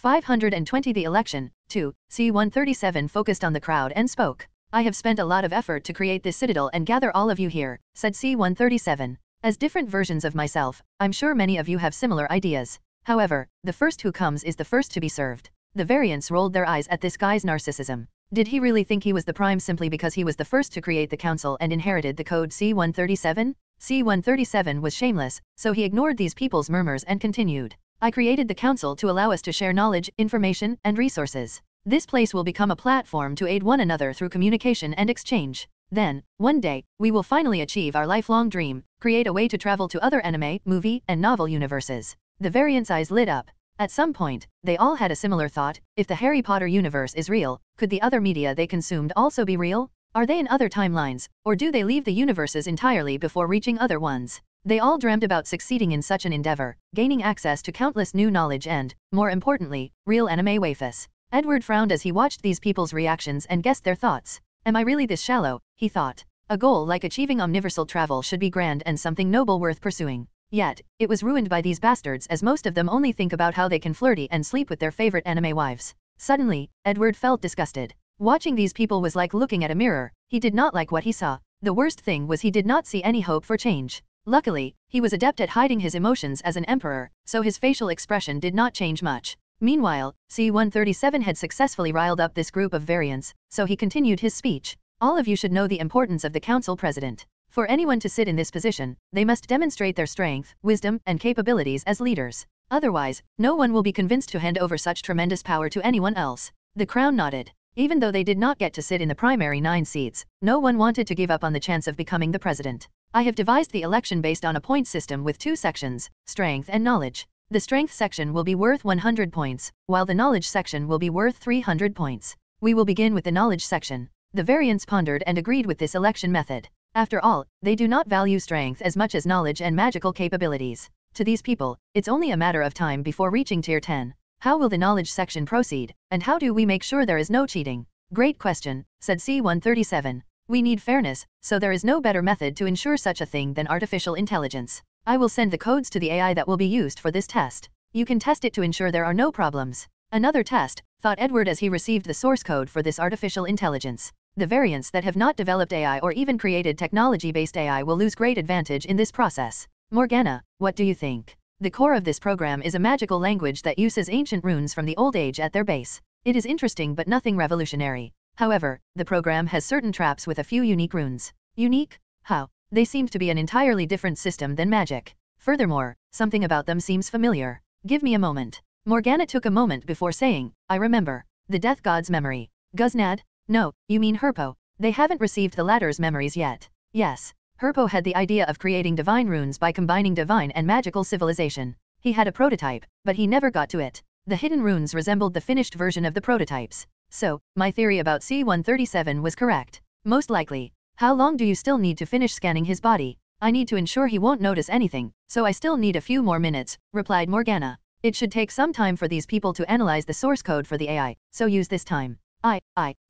520 The election. 2. C-137 focused on the crowd and spoke. I have spent a lot of effort to create this citadel and gather all of you here, said C-137. As different versions of myself, I'm sure many of you have similar ideas. However, the first who comes is the first to be served. The variants rolled their eyes at this guy's narcissism. Did he really think he was the prime simply because he was the first to create the council and inherited the code C-137? C-137 was shameless, so he ignored these people's murmurs and continued. I created the council to allow us to share knowledge, information, and resources. This place will become a platform to aid one another through communication and exchange. Then, one day, we will finally achieve our lifelong dream, create a way to travel to other anime, movie, and novel universes. The variants' eyes lit up. At some point, they all had a similar thought: if the Harry Potter universe is real, could the other media they consumed also be real? Are they in other timelines, or do they leave the universes entirely before reaching other ones? They all dreamt about succeeding in such an endeavor, gaining access to countless new knowledge and, more importantly, real anime waifus. Edward frowned as he watched these people's reactions and guessed their thoughts. Am I really this shallow? He thought. A goal like achieving omniversal travel should be grand and something noble worth pursuing. Yet, it was ruined by these bastards as most of them only think about how they can flirty and sleep with their favorite anime wives. Suddenly, Edward felt disgusted. Watching these people was like looking at a mirror. He did not like what he saw. The worst thing was he did not see any hope for change. Luckily, he was adept at hiding his emotions as an emperor, so his facial expression did not change much. Meanwhile, C-137 had successfully riled up this group of variants, so he continued his speech. All of you should know the importance of the council president. For anyone to sit in this position, they must demonstrate their strength, wisdom, and capabilities as leaders. Otherwise, no one will be convinced to hand over such tremendous power to anyone else. The crown nodded. Even though they did not get to sit in the primary 9 seats, no one wanted to give up on the chance of becoming the president. I have devised the election based on a point system with 2 sections, strength and knowledge. The strength section will be worth 100 points, while the knowledge section will be worth 300 points. We will begin with the knowledge section. The variants pondered and agreed with this election method. After all, they do not value strength as much as knowledge and magical capabilities. To these people, it's only a matter of time before reaching tier 10. How will the knowledge section proceed, and how do we make sure there is no cheating? Great question, said C-137. We need fairness, so there is no better method to ensure such a thing than artificial intelligence. I will send the codes to the AI that will be used for this test. You can test it to ensure there are no problems. Another test, thought Edward as he received the source code for this artificial intelligence. The variants that have not developed AI or even created technology-based AI will lose great advantage in this process. Morgana, what do you think? The core of this program is a magical language that uses ancient runes from the Old Age at their base. It is interesting but nothing revolutionary. However, the program has certain traps with a few unique runes. Unique? How? They seem to be an entirely different system than magic. Furthermore, something about them seems familiar. Give me a moment. Morgana took a moment before saying, I remember. The Death God's memory. Guznad? No, you mean Herpo. They haven't received the latter's memories yet. Yes. Herpo had the idea of creating divine runes by combining divine and magical civilization. He had a prototype, but he never got to it. The hidden runes resembled the finished version of the prototypes. So, my theory about C-137 was correct. Most likely. How long do you still need to finish scanning his body? I need to ensure he won't notice anything, so I still need a few more minutes, replied Morgana. It should take some time for these people to analyze the source code for the AI, so use this time.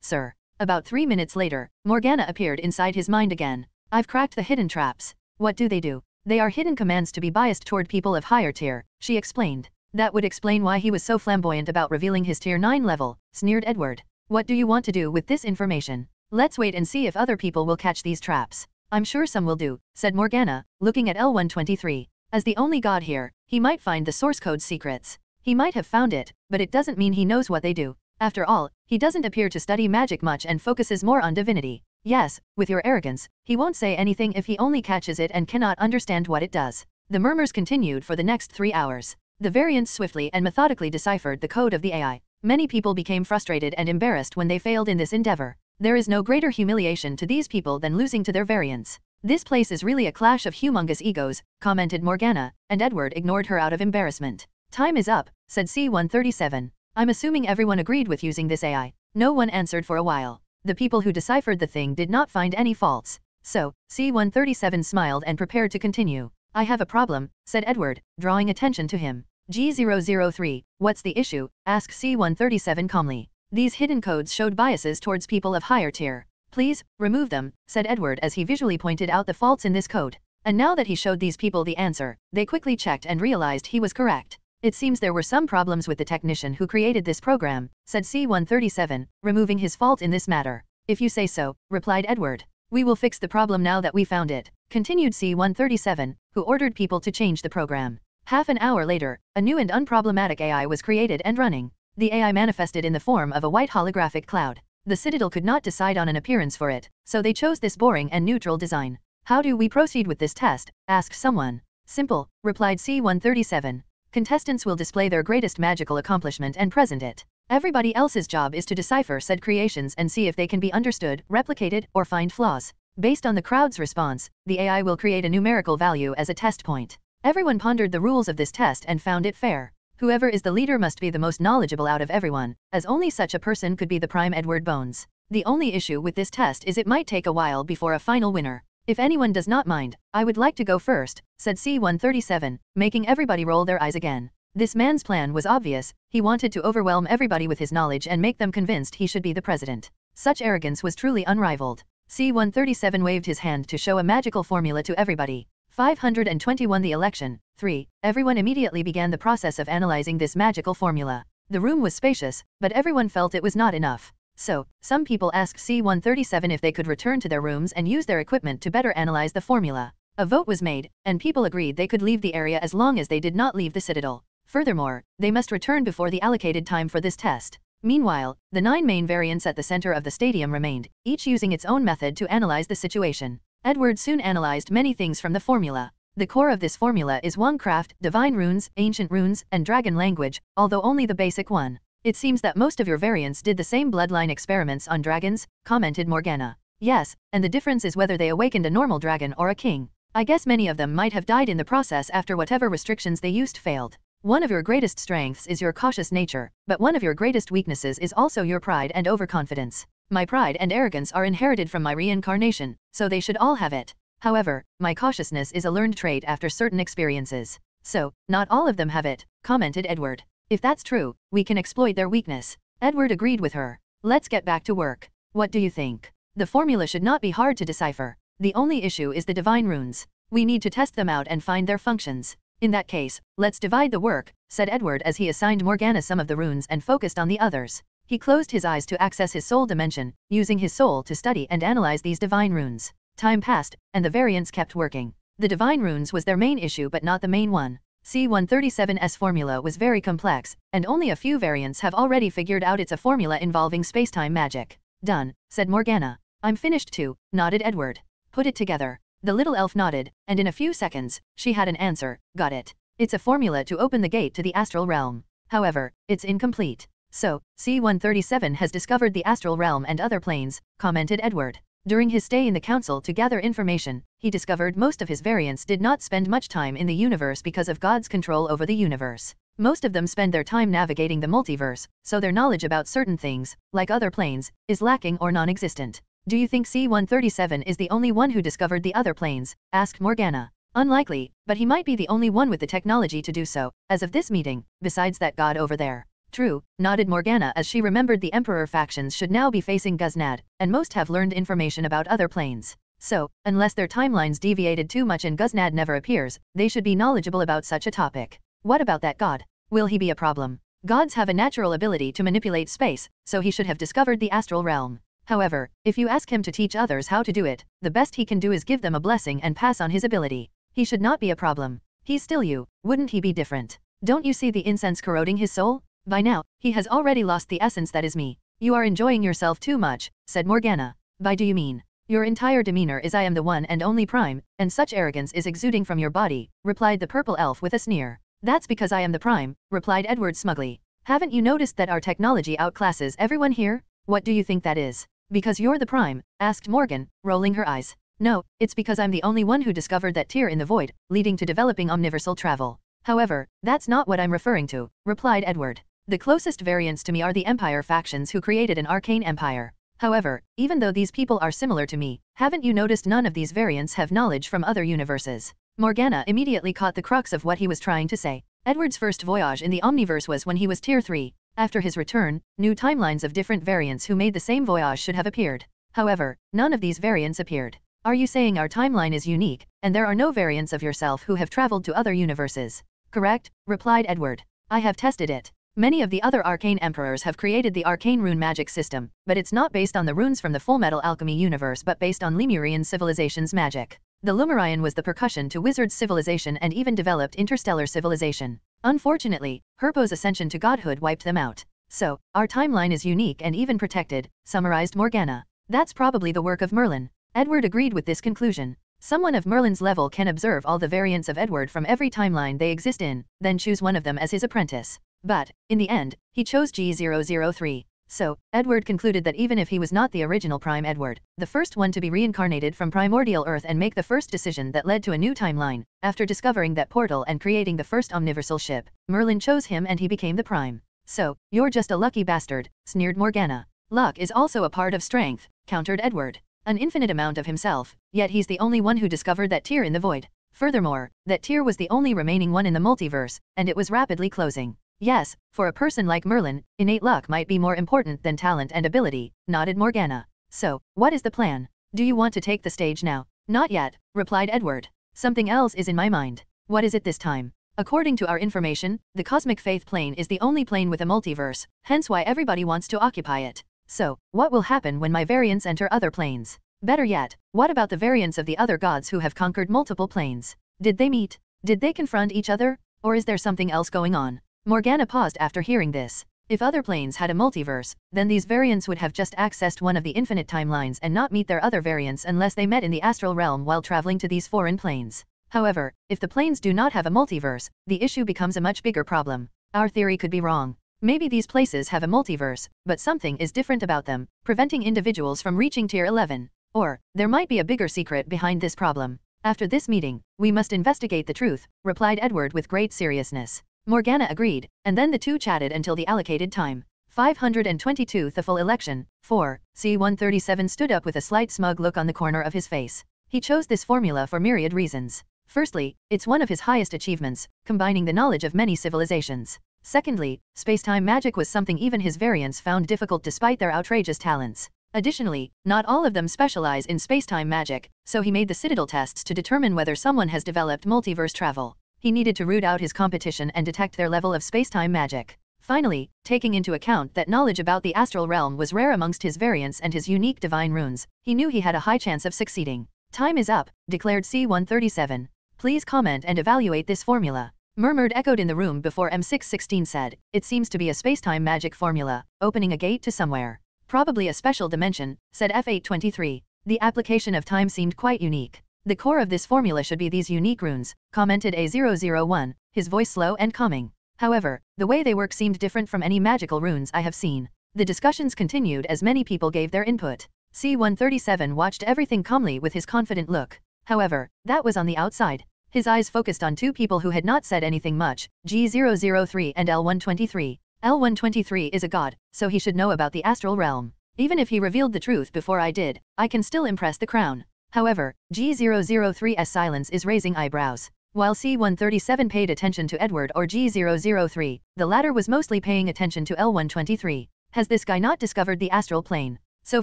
Sir. About 3 minutes later, Morgana appeared inside his mind again. I've cracked the hidden traps. What do? They are hidden commands to be biased toward people of higher tier, she explained. That would explain why he was so flamboyant about revealing his tier 9 level, sneered Edward. What do you want to do with this information? Let's wait and see if other people will catch these traps. I'm sure some will do, said Morgana, looking at L123. As the only god here, he might find the source code's secrets. He might have found it, but it doesn't mean he knows what they do. After all, he doesn't appear to study magic much and focuses more on divinity. Yes, with your arrogance, he won't say anything if he only catches it and cannot understand what it does. The murmurs continued for the next 3 hours. The variants swiftly and methodically deciphered the code of the AI. Many people became frustrated and embarrassed when they failed in this endeavor. There is no greater humiliation to these people than losing to their variants. This place is really a clash of humongous egos, commented Morgana, and Edward ignored her out of embarrassment. Time is up, said C-137. I'm assuming everyone agreed with using this AI. No one answered for a while. The people who deciphered the thing did not find any faults. So, C-137 smiled and prepared to continue. I have a problem, said Edward, drawing attention to him. G003, what's the issue? Asked C-137 calmly. These hidden codes showed biases towards people of higher tier. Please, remove them, said Edward as he visually pointed out the faults in this code. And now that he showed these people the answer, they quickly checked and realized he was correct. It seems there were some problems with the technician who created this program, said C-137, removing his fault in this matter. If you say so, replied Edward. We will fix the problem now that we found it, continued C-137, who ordered people to change the program. Half an hour later, a new and unproblematic AI was created and running. The AI manifested in the form of a white holographic cloud. The Citadel could not decide on an appearance for it, so they chose this boring and neutral design. How do we proceed with this test? Asked someone. Simple, replied C-137. Contestants will display their greatest magical accomplishment and present it. Everybody else's job is to decipher said creations and see if they can be understood, replicated, or find flaws. Based on the crowd's response, the AI will create a numerical value as a test point. Everyone pondered the rules of this test and found it fair. Whoever is the leader must be the most knowledgeable out of everyone, as only such a person could be the prime Edward Bones. The only issue with this test is it might take a while before a final winner. If anyone does not mind, I would like to go first, said C-137, making everybody roll their eyes again. This man's plan was obvious. He wanted to overwhelm everybody with his knowledge and make them convinced he should be the president. Such arrogance was truly unrivaled. C-137 waved his hand to show a magical formula to everybody. 521 The election. 3. Everyone immediately began the process of analyzing this magical formula. The room was spacious, but everyone felt it was not enough. So, some people asked C-137 if they could return to their rooms and use their equipment to better analyze the formula. A vote was made, and people agreed they could leave the area as long as they did not leave the Citadel. Furthermore, they must return before the allocated time for this test. Meanwhile, the 9 main variants at the center of the stadium remained, each using its own method to analyze the situation. Edward soon analyzed many things from the formula. The core of this formula is Wongcraft, divine runes, ancient runes, and dragon language, although only the basic one. It seems that most of your variants did the same bloodline experiments on dragons, commented Morgana. Yes, and the difference is whether they awakened a normal dragon or a king. I guess many of them might have died in the process after whatever restrictions they used failed. One of your greatest strengths is your cautious nature, but one of your greatest weaknesses is also your pride and overconfidence. My pride and arrogance are inherited from my reincarnation, so they should all have it. However, my cautiousness is a learned trait after certain experiences. So, not all of them have it, commented Edward. If that's true, we can exploit their weakness. Edward agreed with her. Let's get back to work. What do you think? The formula should not be hard to decipher. The only issue is the divine runes. We need to test them out and find their functions. In that case, let's divide the work, said Edward as he assigned Morgana some of the runes and focused on the others. He closed his eyes to access his soul dimension, using his soul to study and analyze these divine runes. Time passed, and the variants kept working. The divine runes was their main issue but not the main one. C-137's formula was very complex, and only a few variants have already figured out it's a formula involving spacetime magic. Done, said Morgana. I'm finished too, nodded Edward. Put it together. The little elf nodded, and in a few seconds, she had an answer. Got it. It's a formula to open the gate to the astral realm. However, it's incomplete. So, C-137 has discovered the astral realm and other planes, commented Edward. During his stay in the council to gather information, he discovered most of his variants did not spend much time in the universe because of God's control over the universe. Most of them spend their time navigating the multiverse, so their knowledge about certain things, like other planes, is lacking or non-existent. Do you think C-137 is the only one who discovered the other planes? Asked Morgana. Unlikely, but he might be the only one with the technology to do so, as of this meeting, besides that god over there. True, nodded Morgana as she remembered the Emperor factions should now be facing Guznad, and most have learned information about other planes. So, unless their timelines deviated too much and Guznad never appears, they should be knowledgeable about such a topic. What about that god? Will he be a problem? Gods have a natural ability to manipulate space, so he should have discovered the astral realm. However, if you ask him to teach others how to do it, the best he can do is give them a blessing and pass on his ability. He should not be a problem. He's still you, wouldn't he be different? Don't you see the incense corroding his soul? By now, he has already lost the essence that is me. You are enjoying yourself too much, said Morgana. By do you mean? Your entire demeanor is I am the one and only prime, and such arrogance is exuding from your body, replied the purple elf with a sneer. That's because I am the prime, replied Edward smugly. Haven't you noticed that our technology outclasses everyone here? What do you think that is? Because you're the prime, asked Morgan, rolling her eyes. No, it's because I'm the only one who discovered that tear in the void, leading to developing omniversal travel. However, that's not what I'm referring to, replied Edward. The closest variants to me are the Empire factions who created an arcane empire. However, even though these people are similar to me, haven't you noticed none of these variants have knowledge from other universes? Morgana immediately caught the crux of what he was trying to say. Edward's first voyage in the Omniverse was when he was Tier 3. After his return, new timelines of different variants who made the same voyage should have appeared. However, none of these variants appeared. Are you saying our timeline is unique, and there are no variants of yourself who have traveled to other universes? Correct, replied Edward. I have tested it. Many of the other arcane emperors have created the arcane rune magic system, but it's not based on the runes from the Fullmetal Alchemy universe but based on Lemurian civilization's magic. The Lemurian was the percussion to wizard civilization and even developed interstellar civilization. Unfortunately, Herpo's ascension to godhood wiped them out. So, our timeline is unique and even protected, summarized Morgana. That's probably the work of Merlin. Edward agreed with this conclusion. Someone of Merlin's level can observe all the variants of Edward from every timeline they exist in, then choose one of them as his apprentice. But, in the end, he chose G003. So, Edward concluded that even if he was not the original Prime Edward, the first one to be reincarnated from primordial Earth and make the first decision that led to a new timeline, after discovering that portal and creating the first omniversal ship, Merlin chose him and he became the Prime. So, you're just a lucky bastard, sneered Morgana. Luck is also a part of strength, countered Edward. An infinite amount of himself, yet he's the only one who discovered that tear in the void. Furthermore, that tear was the only remaining one in the multiverse, and it was rapidly closing. Yes, for a person like Merlin, innate luck might be more important than talent and ability, nodded Morgana. So, what is the plan? Do you want to take the stage now? Not yet, replied Edward. Something else is in my mind. What is it this time? According to our information, the cosmic faith plane is the only plane with a multiverse, hence why everybody wants to occupy it. So, what will happen when my variants enter other planes? Better yet, what about the variants of the other gods who have conquered multiple planes? Did they meet? Did they confront each other? Or is there something else going on? Morgana paused after hearing this. If other planes had a multiverse, then these variants would have just accessed one of the infinite timelines and not meet their other variants unless they met in the astral realm while traveling to these foreign planes. However, if the planes do not have a multiverse, the issue becomes a much bigger problem. Our theory could be wrong. Maybe these places have a multiverse, but something is different about them, preventing individuals from reaching tier 11. Or, there might be a bigger secret behind this problem. After this meeting, we must investigate the truth, replied Edward with great seriousness. Morgana agreed, and then the two chatted until the allocated time. 522. The full election. 4. C137 stood up with a slight smug look on the corner of his face. He chose this formula for myriad reasons. Firstly, it's one of his highest achievements, combining the knowledge of many civilizations. Secondly, space-time magic was something even his variants found difficult despite their outrageous talents. Additionally, not all of them specialize in space-time magic, so he made the Citadel tests to determine whether someone has developed multiverse travel. He needed to root out his competition and detect their level of space-time magic. Finally, taking into account that knowledge about the astral realm was rare amongst his variants and his unique divine runes, he knew he had a high chance of succeeding. Time is up, declared C137. Please comment and evaluate this formula. Murmured echoed in the room before M616 said, it seems to be a space-time magic formula, opening a gate to somewhere. Probably a special dimension, said F823. The application of time seemed quite unique. The core of this formula should be these unique runes, commented A001, his voice slow and calming. However, the way they work seemed different from any magical runes I have seen. The discussions continued as many people gave their input. C137 watched everything calmly with his confident look. However, that was on the outside. His eyes focused on two people who had not said anything much, G003 and L123. L123 is a god, so he should know about the astral realm. Even if he revealed the truth before I did, I can still impress the crown. However, G003's silence is raising eyebrows. While C137 paid attention to Edward or G003, the latter was mostly paying attention to L123. Has this guy not discovered the astral plane? So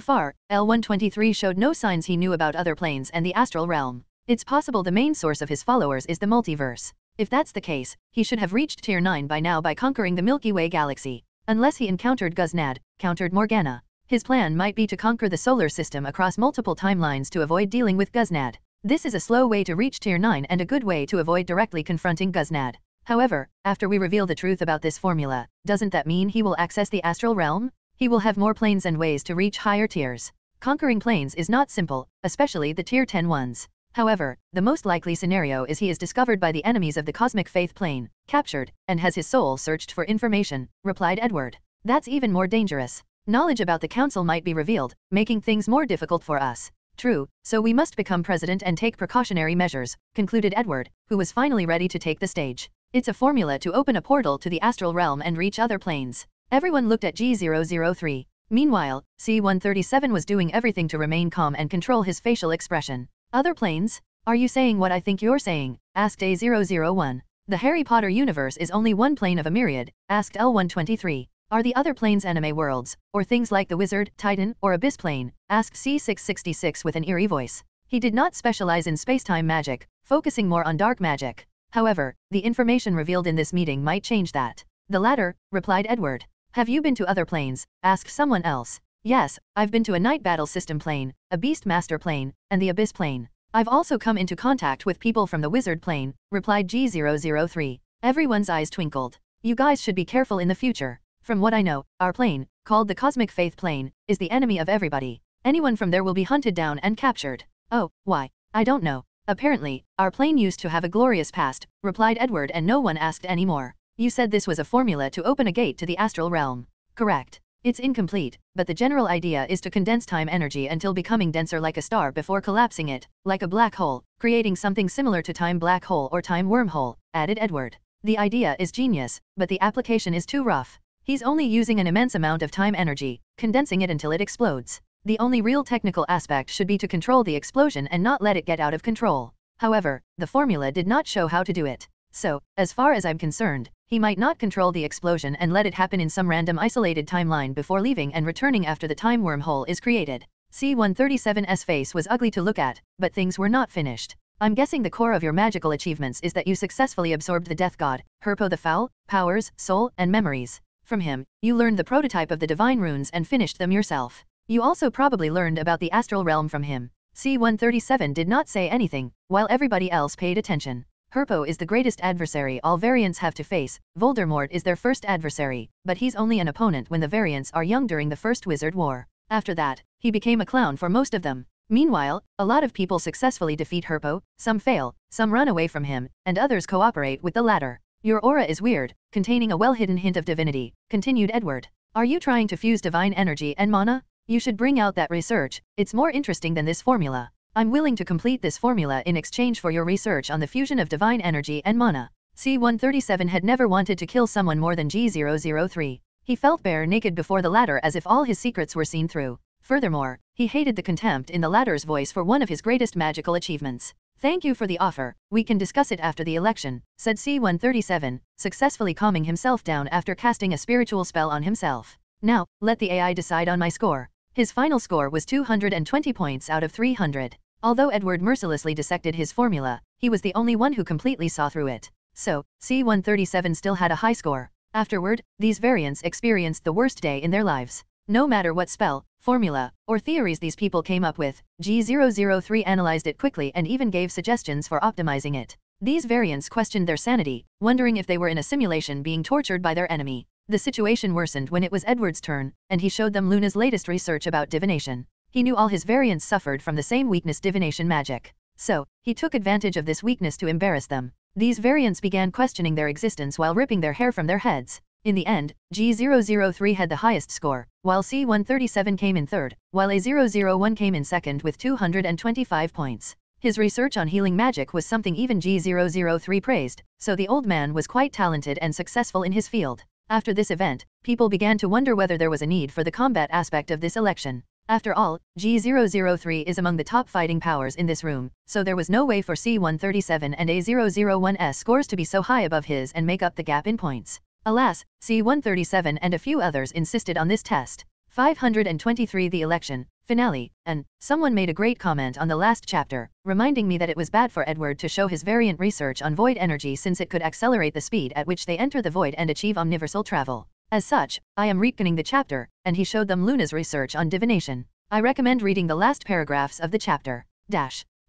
far, L123 showed no signs he knew about other planes and the astral realm. It's possible the main source of his followers is the multiverse. If that's the case, he should have reached tier 9 by now by conquering the Milky Way galaxy. Unless he encountered Guznad, countered Morgana. His plan might be to conquer the solar system across multiple timelines to avoid dealing with Guznad. This is a slow way to reach tier 9 and a good way to avoid directly confronting Guznad. However, after we reveal the truth about this formula, doesn't that mean he will access the astral realm? He will have more planes and ways to reach higher tiers. Conquering planes is not simple, especially the tier 10 ones. However, the most likely scenario is he is discovered by the enemies of the cosmic faith plane, captured, and has his soul searched for information, replied Edward. That's even more dangerous. Knowledge about the council might be revealed, making things more difficult for us. True, so we must become president and take precautionary measures, concluded Edward, who was finally ready to take the stage. It's a formula to open a portal to the astral realm and reach other planes. Everyone looked at G003. Meanwhile, C137 was doing everything to remain calm and control his facial expression. Other planes? Are you saying what I think you're saying? Asked A001. The Harry Potter universe is only one plane of a myriad, asked L123. Are the other planes anime worlds, or things like the Wizard, Titan, or Abyss plane? Asked C666 with an eerie voice. He did not specialize in space-time magic, focusing more on dark magic. However, the information revealed in this meeting might change that. The latter, replied Edward. Have you been to other planes? Asked someone else. Yes, I've been to a night battle system plane, a beast master plane, and the abyss plane. I've also come into contact with people from the wizard plane, replied G003. Everyone's eyes twinkled. You guys should be careful in the future. From what I know, our plane, called the Cosmic Faith Plane, is the enemy of everybody. Anyone from there will be hunted down and captured. Oh, why? I don't know. Apparently, our plane used to have a glorious past, replied Edward, and no one asked any more. You said this was a formula to open a gate to the astral realm. Correct. It's incomplete, but the general idea is to condense time energy until becoming denser like a star before collapsing it, like a black hole, creating something similar to time black hole or time wormhole, added Edward. The idea is genius, but the application is too rough. He's only using an immense amount of time energy, condensing it until it explodes. The only real technical aspect should be to control the explosion and not let it get out of control. However, the formula did not show how to do it. So, as far as I'm concerned, he might not control the explosion and let it happen in some random isolated timeline before leaving and returning after the time wormhole is created. C-137's face was ugly to look at, but things were not finished. I'm guessing the core of your magical achievements is that you successfully absorbed the death god, Herpo the Foul, powers, soul, and memories. From him, you learned the prototype of the divine runes and finished them yourself. You also probably learned about the astral realm from him. C-137 did not say anything, while everybody else paid attention. Herpo is the greatest adversary all variants have to face. Voldemort is their first adversary, but he's only an opponent when the variants are young during the First Wizard War. After that, he became a clown for most of them. Meanwhile, a lot of people successfully defeat Herpo, some fail, some run away from him, and others cooperate with the latter. Your aura is weird, containing a well-hidden hint of divinity, continued Edward. Are you trying to fuse divine energy and mana? You should bring out that research, it's more interesting than this formula. I'm willing to complete this formula in exchange for your research on the fusion of divine energy and mana. C-137 had never wanted to kill someone more than G003. He felt bare naked before the latter as if all his secrets were seen through. Furthermore, he hated the contempt in the latter's voice for one of his greatest magical achievements. Thank you for the offer, we can discuss it after the election, said C-137, successfully calming himself down after casting a spiritual spell on himself. Now, let the AI decide on my score. His final score was 220 points out of 300. Although Edward mercilessly dissected his formula, he was the only one who completely saw through it. So, C-137 still had a high score. Afterward, these variants experienced the worst day in their lives. No matter what spell, formula, or theories these people came up with, G003 analyzed it quickly and even gave suggestions for optimizing it. These variants questioned their sanity, wondering if they were in a simulation being tortured by their enemy. The situation worsened when it was Edward's turn, and he showed them Luna's latest research about divination. He knew all his variants suffered from the same weakness, divination magic. So, he took advantage of this weakness to embarrass them. These variants began questioning their existence while ripping their hair from their heads. In the end, G003 had the highest score, while C-137 came in third, while A001 came in second with 225 points. His research on healing magic was something even G003 praised, so the old man was quite talented and successful in his field. After this event, people began to wonder whether there was a need for the combat aspect of this election. After all, G003 is among the top fighting powers in this room, so there was no way for C-137 and A001's scores to be so high above his and make up the gap in points. Alas, C-137 and a few others insisted on this test. 523 The election, finale, and someone made a great comment on the last chapter, reminding me that it was bad for Edward to show his variant research on void energy since it could accelerate the speed at which they enter the void and achieve omniversal travel. As such, I am retconning the chapter, and he showed them Luna's research on divination. I recommend reading the last paragraphs of the chapter.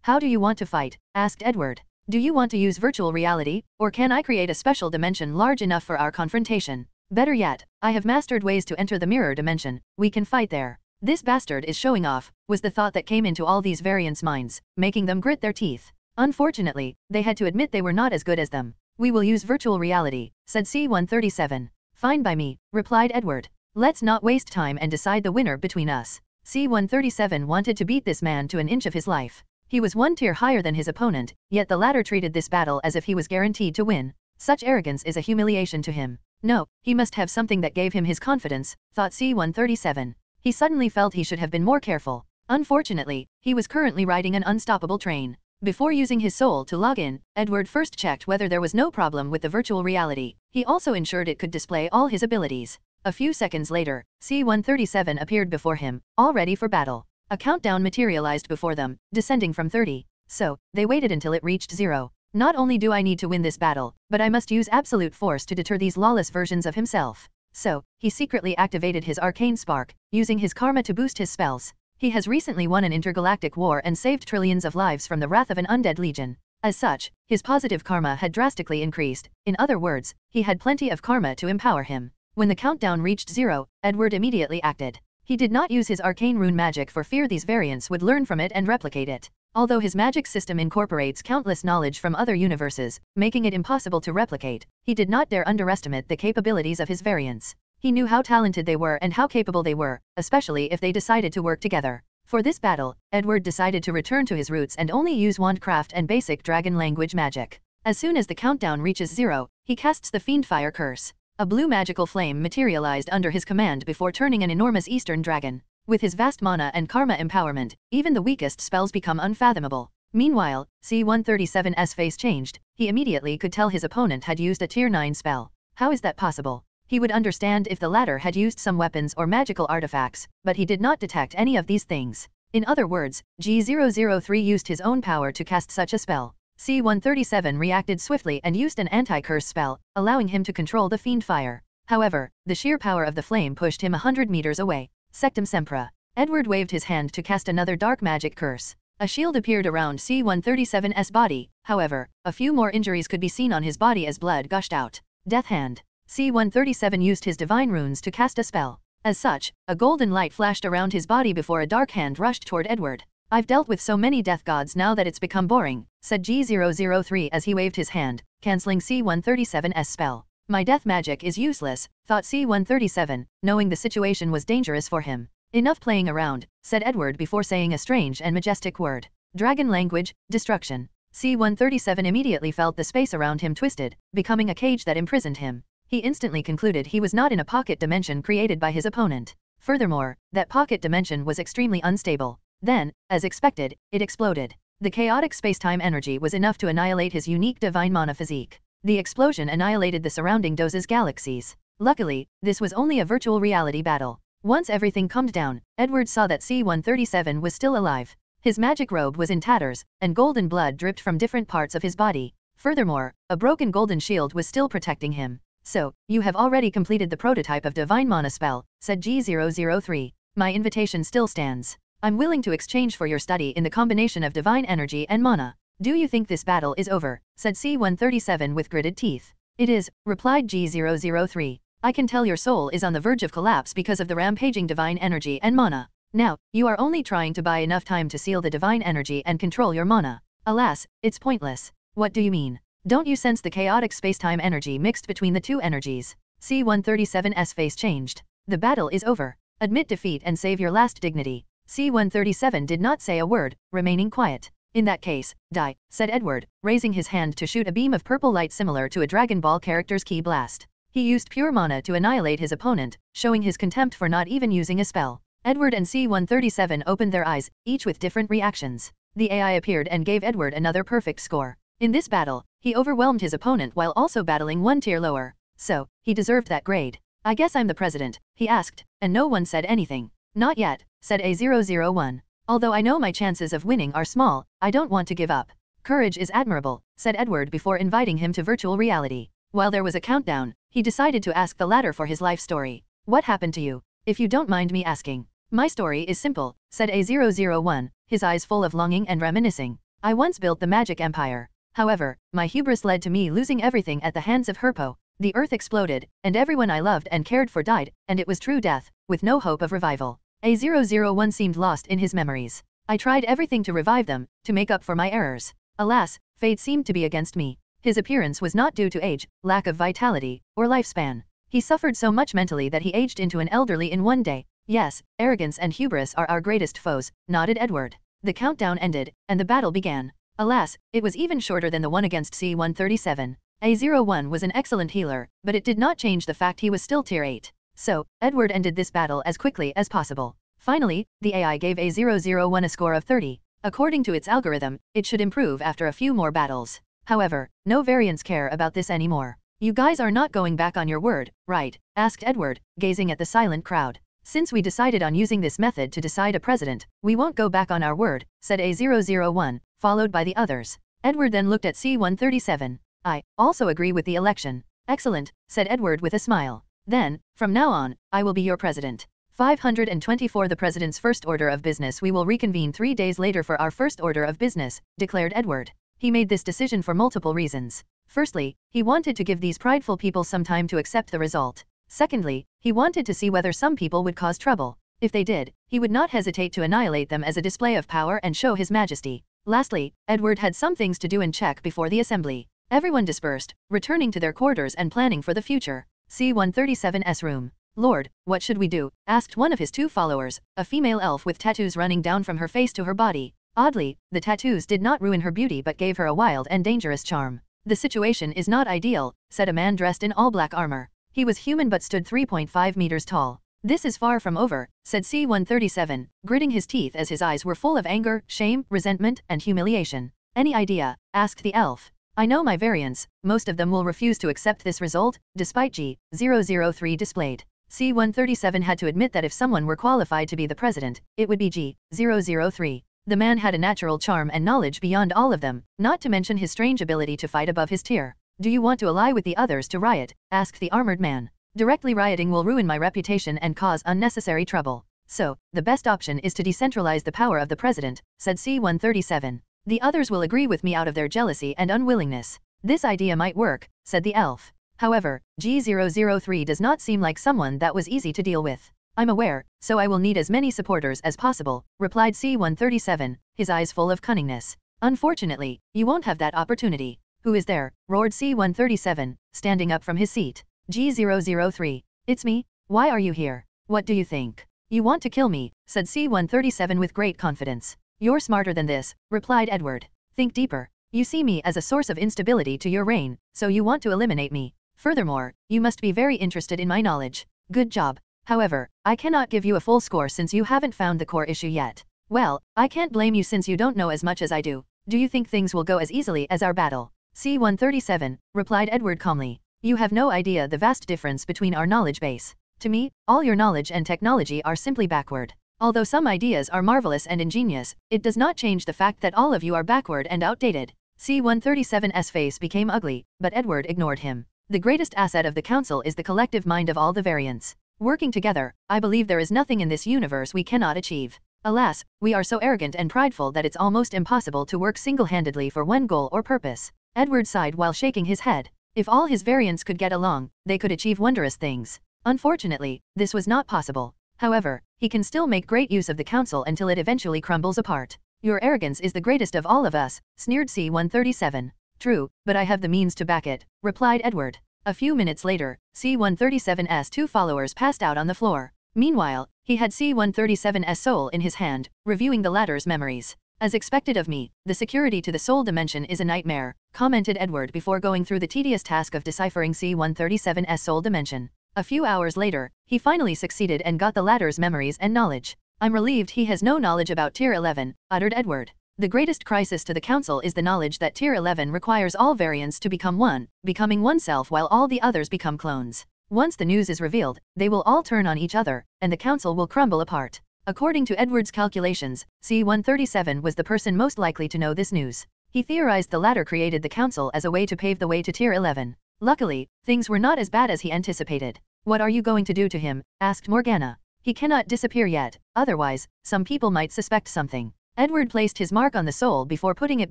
How do you want to fight? Asked Edward. Do you want to use virtual reality, or can I create a special dimension large enough for our confrontation? Better yet, I have mastered ways to enter the mirror dimension, we can fight there. This bastard is showing off, was the thought that came into all these variants' minds, making them grit their teeth. Unfortunately, they had to admit they were not as good as them. We will use virtual reality, said C-137. Fine by me, replied Edward. Let's not waste time and decide the winner between us. C-137 wanted to beat this man to an inch of his life. He was one tier higher than his opponent, yet the latter treated this battle as if he was guaranteed to win. Such arrogance is a humiliation to him. No, he must have something that gave him his confidence, thought C-137. He suddenly felt he should have been more careful. Unfortunately, he was currently riding an unstoppable train. Before using his soul to log in, Edward first checked whether there was no problem with the virtual reality. He also ensured it could display all his abilities. A few seconds later, C-137 appeared before him, all ready for battle. A countdown materialized before them, descending from 30. So, they waited until it reached 0. Not only do I need to win this battle, but I must use absolute force to deter these lawless versions of himself. So, he secretly activated his arcane spark, using his karma to boost his spells. He has recently won an intergalactic war and saved trillions of lives from the wrath of an undead legion. As such, his positive karma had drastically increased. In other words, he had plenty of karma to empower him. When the countdown reached 0, Edward immediately acted. He did not use his arcane rune magic for fear these variants would learn from it and replicate it. Although his magic system incorporates countless knowledge from other universes, making it impossible to replicate, he did not dare underestimate the capabilities of his variants. He knew how talented they were and how capable they were, especially if they decided to work together. For this battle, Edward decided to return to his roots and only use wandcraft and basic dragon language magic. As soon as the countdown reaches 0, he casts the Fiendfire Curse. A blue magical flame materialized under his command before turning an enormous eastern dragon. With his vast mana and karma empowerment, even the weakest spells become unfathomable. Meanwhile, C-137's face changed. He immediately could tell his opponent had used a tier 9 spell. How is that possible? He would understand if the latter had used some weapons or magical artifacts, but he did not detect any of these things. In other words, G003 used his own power to cast such a spell. C-137 reacted swiftly and used an anti-curse spell, allowing him to control the fiend fire. However, the sheer power of the flame pushed him 100 meters away. Sectum Sempra. Edward waved his hand to cast another dark magic curse. A shield appeared around C-137's body, however, a few more injuries could be seen on his body as blood gushed out. Death Hand. C-137 used his divine runes to cast a spell. As such, a golden light flashed around his body before a dark hand rushed toward Edward. I've dealt with so many death gods now that it's become boring, said G003 as he waved his hand, cancelling C-137's spell. My death magic is useless, thought C-137, knowing the situation was dangerous for him. Enough playing around, said Edward before saying a strange and majestic word. Dragon language, destruction. C-137 immediately felt the space around him twisted, becoming a cage that imprisoned him. He instantly concluded he was not in a pocket dimension created by his opponent. Furthermore, that pocket dimension was extremely unstable. Then, as expected, it exploded. The chaotic space-time energy was enough to annihilate his unique divine mana physique. The explosion annihilated the surrounding dozens galaxies. Luckily, this was only a virtual reality battle. Once everything calmed down, Edward saw that C-137 was still alive. His magic robe was in tatters, and golden blood dripped from different parts of his body. Furthermore, a broken golden shield was still protecting him. So, you have already completed the prototype of divine mana spell, said G003. My invitation still stands. I'm willing to exchange for your study in the combination of divine energy and mana. Do you think this battle is over? Said C-137 with gritted teeth. It is, replied G003. I can tell your soul is on the verge of collapse because of the rampaging divine energy and mana. Now, you are only trying to buy enough time to seal the divine energy and control your mana. Alas, it's pointless. What do you mean? Don't you sense the chaotic space-time energy mixed between the two energies? C-137's face changed. The battle is over. Admit defeat and save your last dignity. C-137 did not say a word, remaining quiet. In that case, die, said Edward, raising his hand to shoot a beam of purple light similar to a Dragon Ball character's ki blast. He used pure mana to annihilate his opponent, showing his contempt for not even using a spell. Edward and C-137 opened their eyes, each with different reactions. The AI appeared and gave Edward another perfect score. In this battle, he overwhelmed his opponent while also battling one tier lower. So, he deserved that grade. I guess I'm the president, he asked, and no one said anything. Not yet, said A001. Although I know my chances of winning are small, I don't want to give up. Courage is admirable, said Edward before inviting him to virtual reality. While there was a countdown, he decided to ask the latter for his life story. What happened to you? If you don't mind me asking. My story is simple, said A001, his eyes full of longing and reminiscing. I once built the magic empire. However, my hubris led to me losing everything at the hands of Herpo. The earth exploded, and everyone I loved and cared for died, and it was true death, with no hope of revival. A001 seemed lost in his memories. I tried everything to revive them, to make up for my errors. Alas, fate seemed to be against me. His appearance was not due to age, lack of vitality, or lifespan. He suffered so much mentally that he aged into an elderly in one day. Yes, arrogance and hubris are our greatest foes, nodded Edward. The countdown ended, and the battle began. Alas, it was even shorter than the one against C-137. A01 was an excellent healer, but it did not change the fact he was still tier 8. So, Edward ended this battle as quickly as possible. Finally, the AI gave A001 a score of 30. According to its algorithm, it should improve after a few more battles. However, no variants care about this anymore. You guys are not going back on your word, right? Asked Edward, gazing at the silent crowd. Since we decided on using this method to decide a president, we won't go back on our word, said A001, followed by the others. Edward then looked at C-137. I also agree with the election. Excellent, said Edward with a smile. Then, from now on, I will be your president. 524 The president's first order of business. We will reconvene 3 days later for our first order of business, declared Edward. He made this decision for multiple reasons. Firstly, he wanted to give these prideful people some time to accept the result. Secondly, he wanted to see whether some people would cause trouble. If they did, he would not hesitate to annihilate them as a display of power and show his majesty. Lastly, Edward had some things to do and check before the assembly. Everyone dispersed, returning to their quarters and planning for the future. C-137's room. Lord, what should we do? Asked one of his 2 followers, a female elf with tattoos running down from her face to her body. Oddly, the tattoos did not ruin her beauty but gave her a wild and dangerous charm. The situation is not ideal, said a man dressed in all black armor. He was human but stood 3.5 meters tall. This is far from over, said C-137, gritting his teeth as his eyes were full of anger, shame, resentment, and humiliation. Any idea? Asked the elf. I know my variants, most of them will refuse to accept this result, despite G-003 displayed. C-137 had to admit that if someone were qualified to be the president, it would be G-003. The man had a natural charm and knowledge beyond all of them, not to mention his strange ability to fight above his tier. Do you want to ally with the others to riot? Asked the armored man. Directly rioting will ruin my reputation and cause unnecessary trouble. So, the best option is to decentralize the power of the president, said C-137. The others will agree with me out of their jealousy and unwillingness. This idea might work, said the elf. However, G-003 does not seem like someone that was easy to deal with. I'm aware, so I will need as many supporters as possible, replied C-137, his eyes full of cunningness. Unfortunately, you won't have that opportunity. Who is there? Roared C-137, standing up from his seat. G-003. It's me. Why are you here? What do you think? You want to kill me, said C-137 with great confidence. You're smarter than this, replied Edward. Think deeper. You see me as a source of instability to your reign, so you want to eliminate me. Furthermore, you must be very interested in my knowledge. Good job. However, I cannot give you a full score since you haven't found the core issue yet. Well, I can't blame you since you don't know as much as I do. Do you think things will go as easily as our battle? C-137, replied Edward calmly. You have no idea the vast difference between our knowledge base. To me, all your knowledge and technology are simply backward. Although some ideas are marvelous and ingenious, it does not change the fact that all of you are backward and outdated. C-137's face became ugly, but Edward ignored him. The greatest asset of the council is the collective mind of all the variants. Working together, I believe there is nothing in this universe we cannot achieve. Alas, we are so arrogant and prideful that it's almost impossible to work single-handedly for one goal or purpose. Edward sighed while shaking his head. If all his variants could get along, they could achieve wondrous things. Unfortunately, this was not possible. However, he can still make great use of the council until it eventually crumbles apart. Your arrogance is the greatest of all of us, sneered C-137. True, but I have the means to back it, replied Edward. A few minutes later, C-137's 2 followers passed out on the floor. Meanwhile, he had C-137's soul in his hand, reviewing the latter's memories. As expected of me, the security to the soul dimension is a nightmare, commented Edward before going through the tedious task of deciphering C-137's soul dimension. A few hours later, he finally succeeded and got the latter's memories and knowledge. I'm relieved he has no knowledge about Tier 11, uttered Edward. The greatest crisis to the council is the knowledge that Tier 11 requires all variants to become one, becoming oneself while all the others become clones. Once the news is revealed, they will all turn on each other, and the council will crumble apart. According to Edward's calculations, C-137 was the person most likely to know this news. He theorized the latter created the council as a way to pave the way to Tier 11. Luckily, things were not as bad as he anticipated. What are you going to do to him? Asked Morgana. He cannot disappear yet, otherwise, some people might suspect something. Edward placed his mark on the soul before putting it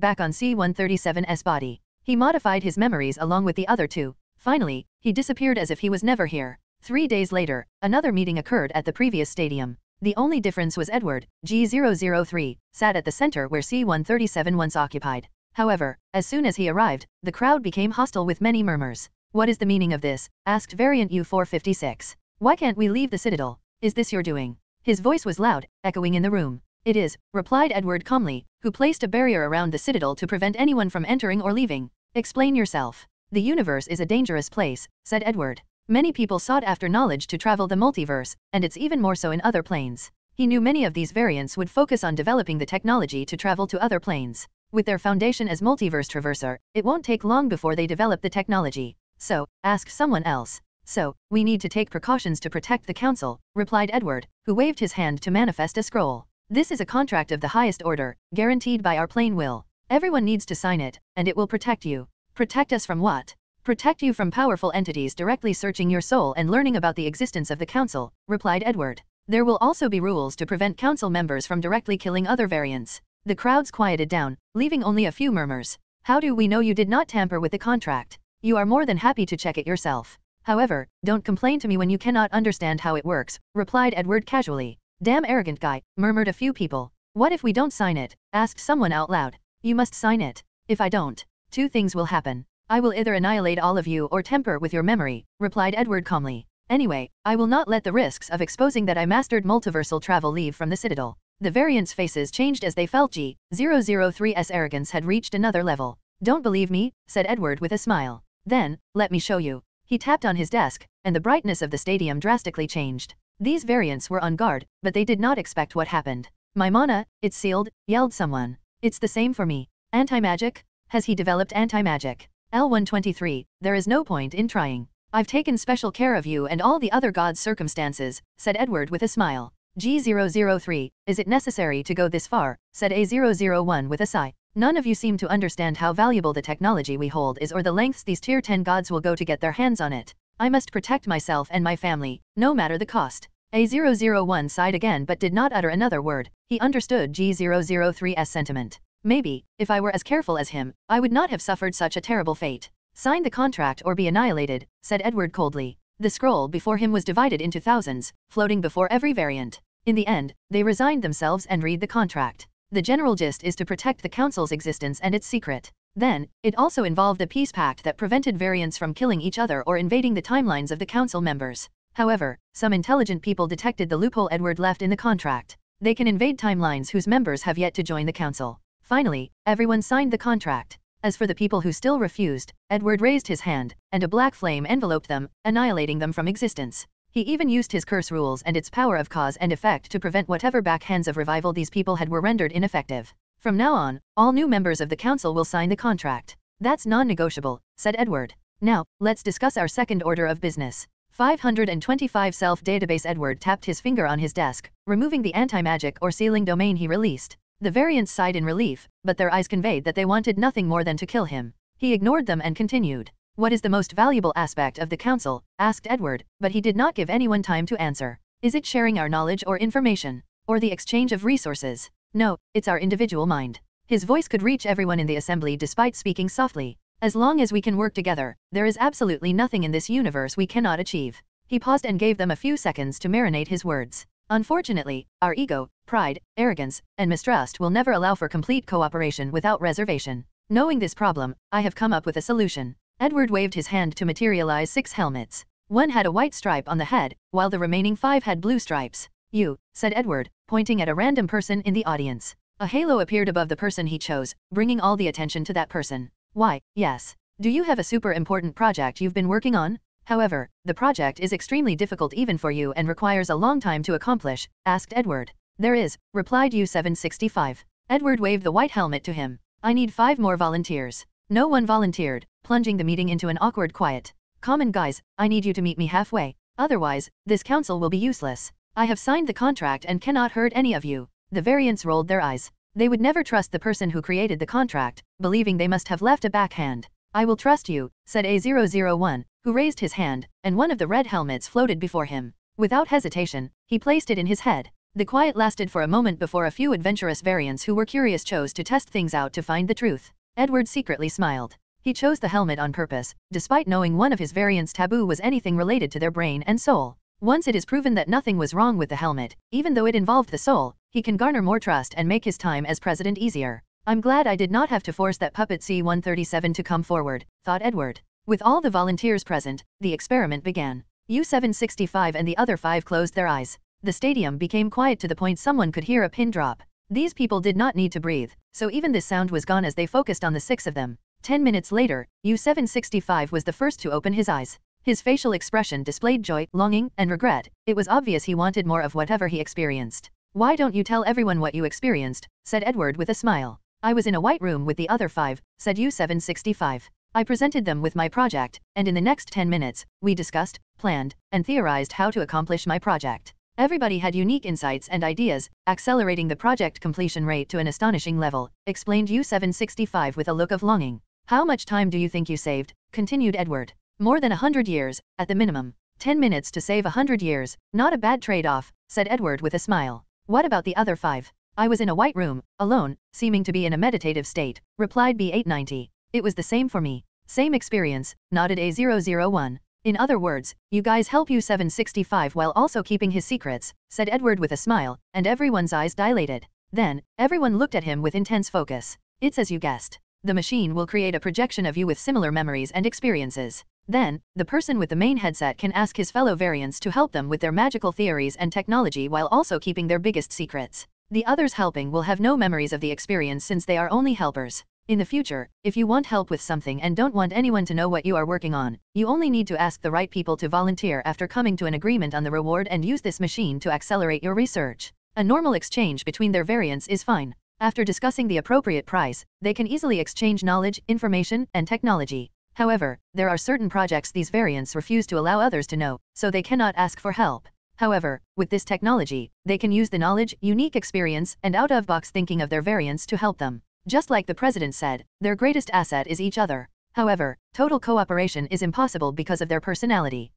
back on C-137's body. He modified his memories along with the other 2. Finally, he disappeared as if he was never here. 3 days later, another meeting occurred at the previous stadium. The only difference was Edward, G-003, sat at the center where C-137 once occupied. However, as soon as he arrived, the crowd became hostile with many murmurs. What is the meaning of this? Asked Variant U-456. Why can't we leave the Citadel? Is this your doing? His voice was loud, echoing in the room. It is, replied Edward calmly, who placed a barrier around the Citadel to prevent anyone from entering or leaving. Explain yourself. The universe is a dangerous place, said Edward. Many people sought after knowledge to travel the multiverse, and it's even more so in other planes. He knew many of these variants would focus on developing the technology to travel to other planes. With their foundation as multiverse traverser, it won't take long before they develop the technology. So, ask someone else. So, we need to take precautions to protect the council, replied Edward, who waved his hand to manifest a scroll. This is a contract of the highest order, guaranteed by our plane will. Everyone needs to sign it, and it will protect you. Protect us from what? Protect you from powerful entities directly searching your soul and learning about the existence of the council, replied Edward. There will also be rules to prevent council members from directly killing other variants. The crowds quieted down, leaving only a few murmurs. How do we know you did not tamper with the contract? You are more than happy to check it yourself. However, don't complain to me when you cannot understand how it works, replied Edward casually. Damn arrogant guy, murmured a few people. What if we don't sign it? Asked someone out loud. You must sign it. If I don't, two things will happen. I will either annihilate all of you or tamper with your memory, replied Edward calmly. Anyway, I will not let the risks of exposing that I mastered multiversal travel leave from the Citadel. The variants' faces changed as they felt G003's arrogance had reached another level. Don't believe me, said Edward with a smile. Then, let me show you. He tapped on his desk, and the brightness of the stadium drastically changed. These variants were on guard, but they did not expect what happened. My mana, it's sealed, yelled someone. It's the same for me. Anti-magic? Has he developed anti-magic? L123, there is no point in trying. I've taken special care of you and all the other gods' circumstances, said Edward with a smile. G003, is it necessary to go this far, said A001 with a sigh. None of you seem to understand how valuable the technology we hold is or the lengths these tier 10 gods will go to get their hands on it. I must protect myself and my family, no matter the cost. A001 sighed again but did not utter another word. He understood G003's sentiment. Maybe, if I were as careful as him, I would not have suffered such a terrible fate. Sign the contract or be annihilated, said Edward coldly. The scroll before him was divided into thousands, floating before every variant. In the end, they resigned themselves and read the contract. The general gist is to protect the council's existence and its secret. Then, it also involved a peace pact that prevented variants from killing each other or invading the timelines of the council members. However, some intelligent people detected the loophole Edward left in the contract. They can invade timelines whose members have yet to join the council. Finally, everyone signed the contract. As for the people who still refused, Edward raised his hand, and a black flame enveloped them, annihilating them from existence. He even used his curse rules and its power of cause and effect to prevent whatever backhands of revival these people had were rendered ineffective. From now on, all new members of the council will sign the contract. That's non-negotiable, said Edward. Now, let's discuss our second order of business. 525 Self-database. Edward tapped his finger on his desk, removing the anti-magic or sealing domain he released. The variants sighed in relief, but their eyes conveyed that they wanted nothing more than to kill him. He ignored them and continued. What is the most valuable aspect of the council? Asked Edward, but he did not give anyone time to answer. Is it sharing our knowledge or information? Or the exchange of resources? No, it's our individual mind. His voice could reach everyone in the assembly despite speaking softly. As long as we can work together, there is absolutely nothing in this universe we cannot achieve. He paused and gave them a few seconds to marinate his words. Unfortunately, our ego, pride, arrogance, and mistrust will never allow for complete cooperation without reservation. Knowing this problem, I have come up with a solution. Edward waved his hand to materialize 6 helmets. One had a white stripe on the head, while the remaining 5 had blue stripes. You, said Edward, pointing at a random person in the audience. A halo appeared above the person he chose, bringing all the attention to that person. Why, yes. Do you have a super important project you've been working on? However, the project is extremely difficult even for you and requires a long time to accomplish, asked Edward. There is, replied U765. Edward waved the white helmet to him. I need 5 more volunteers. No one volunteered, plunging the meeting into an awkward quiet. Common guys, I need you to meet me halfway. Otherwise, this council will be useless. I have signed the contract and cannot hurt any of you. The variants rolled their eyes. They would never trust the person who created the contract, believing they must have left a backhand. I will trust you, said A001, who raised his hand, and one of the red helmets floated before him. Without hesitation, he placed it in his head. The quiet lasted for a moment before a few adventurous variants who were curious chose to test things out to find the truth. Edward secretly smiled. He chose the helmet on purpose, despite knowing one of his variants' taboo was anything related to their brain and soul. Once it is proven that nothing was wrong with the helmet, even though it involved the soul, he can garner more trust and make his time as president easier. I'm glad I did not have to force that puppet C-137 to come forward, thought Edward. With all the volunteers present, the experiment began. U-765 and the other 5 closed their eyes. The stadium became quiet to the point someone could hear a pin drop. These people did not need to breathe, so even this sound was gone as they focused on the 6 of them. 10 minutes later, U-765 was the first to open his eyes. His facial expression displayed joy, longing, and regret. It was obvious he wanted more of whatever he experienced. Why don't you tell everyone what you experienced? Said Edward with a smile. I was in a white room with the other 5, said U-765. I presented them with my project, and in the next 10 minutes, we discussed, planned, and theorized how to accomplish my project. Everybody had unique insights and ideas, accelerating the project completion rate to an astonishing level, explained U765 with a look of longing. How much time do you think you saved? Continued Edward. More than 100 years, at the minimum. 10 minutes to save 100 years, not a bad trade-off, said Edward with a smile. What about the other 5? I was in a white room, alone, seeming to be in a meditative state, replied B890. It was the same for me. Same experience, nodded A001. In other words, you guys help U765 while also keeping his secrets, said Edward with a smile, and everyone's eyes dilated. Then, everyone looked at him with intense focus. It's as you guessed. The machine will create a projection of you with similar memories and experiences. Then, the person with the main headset can ask his fellow variants to help them with their magical theories and technology while also keeping their biggest secrets. The others helping will have no memories of the experience since they are only helpers. In the future, if you want help with something and don't want anyone to know what you are working on, you only need to ask the right people to volunteer after coming to an agreement on the reward and use this machine to accelerate your research. A normal exchange between their variants is fine. After discussing the appropriate price, they can easily exchange knowledge, information, and technology. However, there are certain projects these variants refuse to allow others to know, so they cannot ask for help. However, with this technology, they can use the knowledge, unique experience, and out-of-box thinking of their variants to help them. Just like the president said, their greatest asset is each other. However, total cooperation is impossible because of their personality.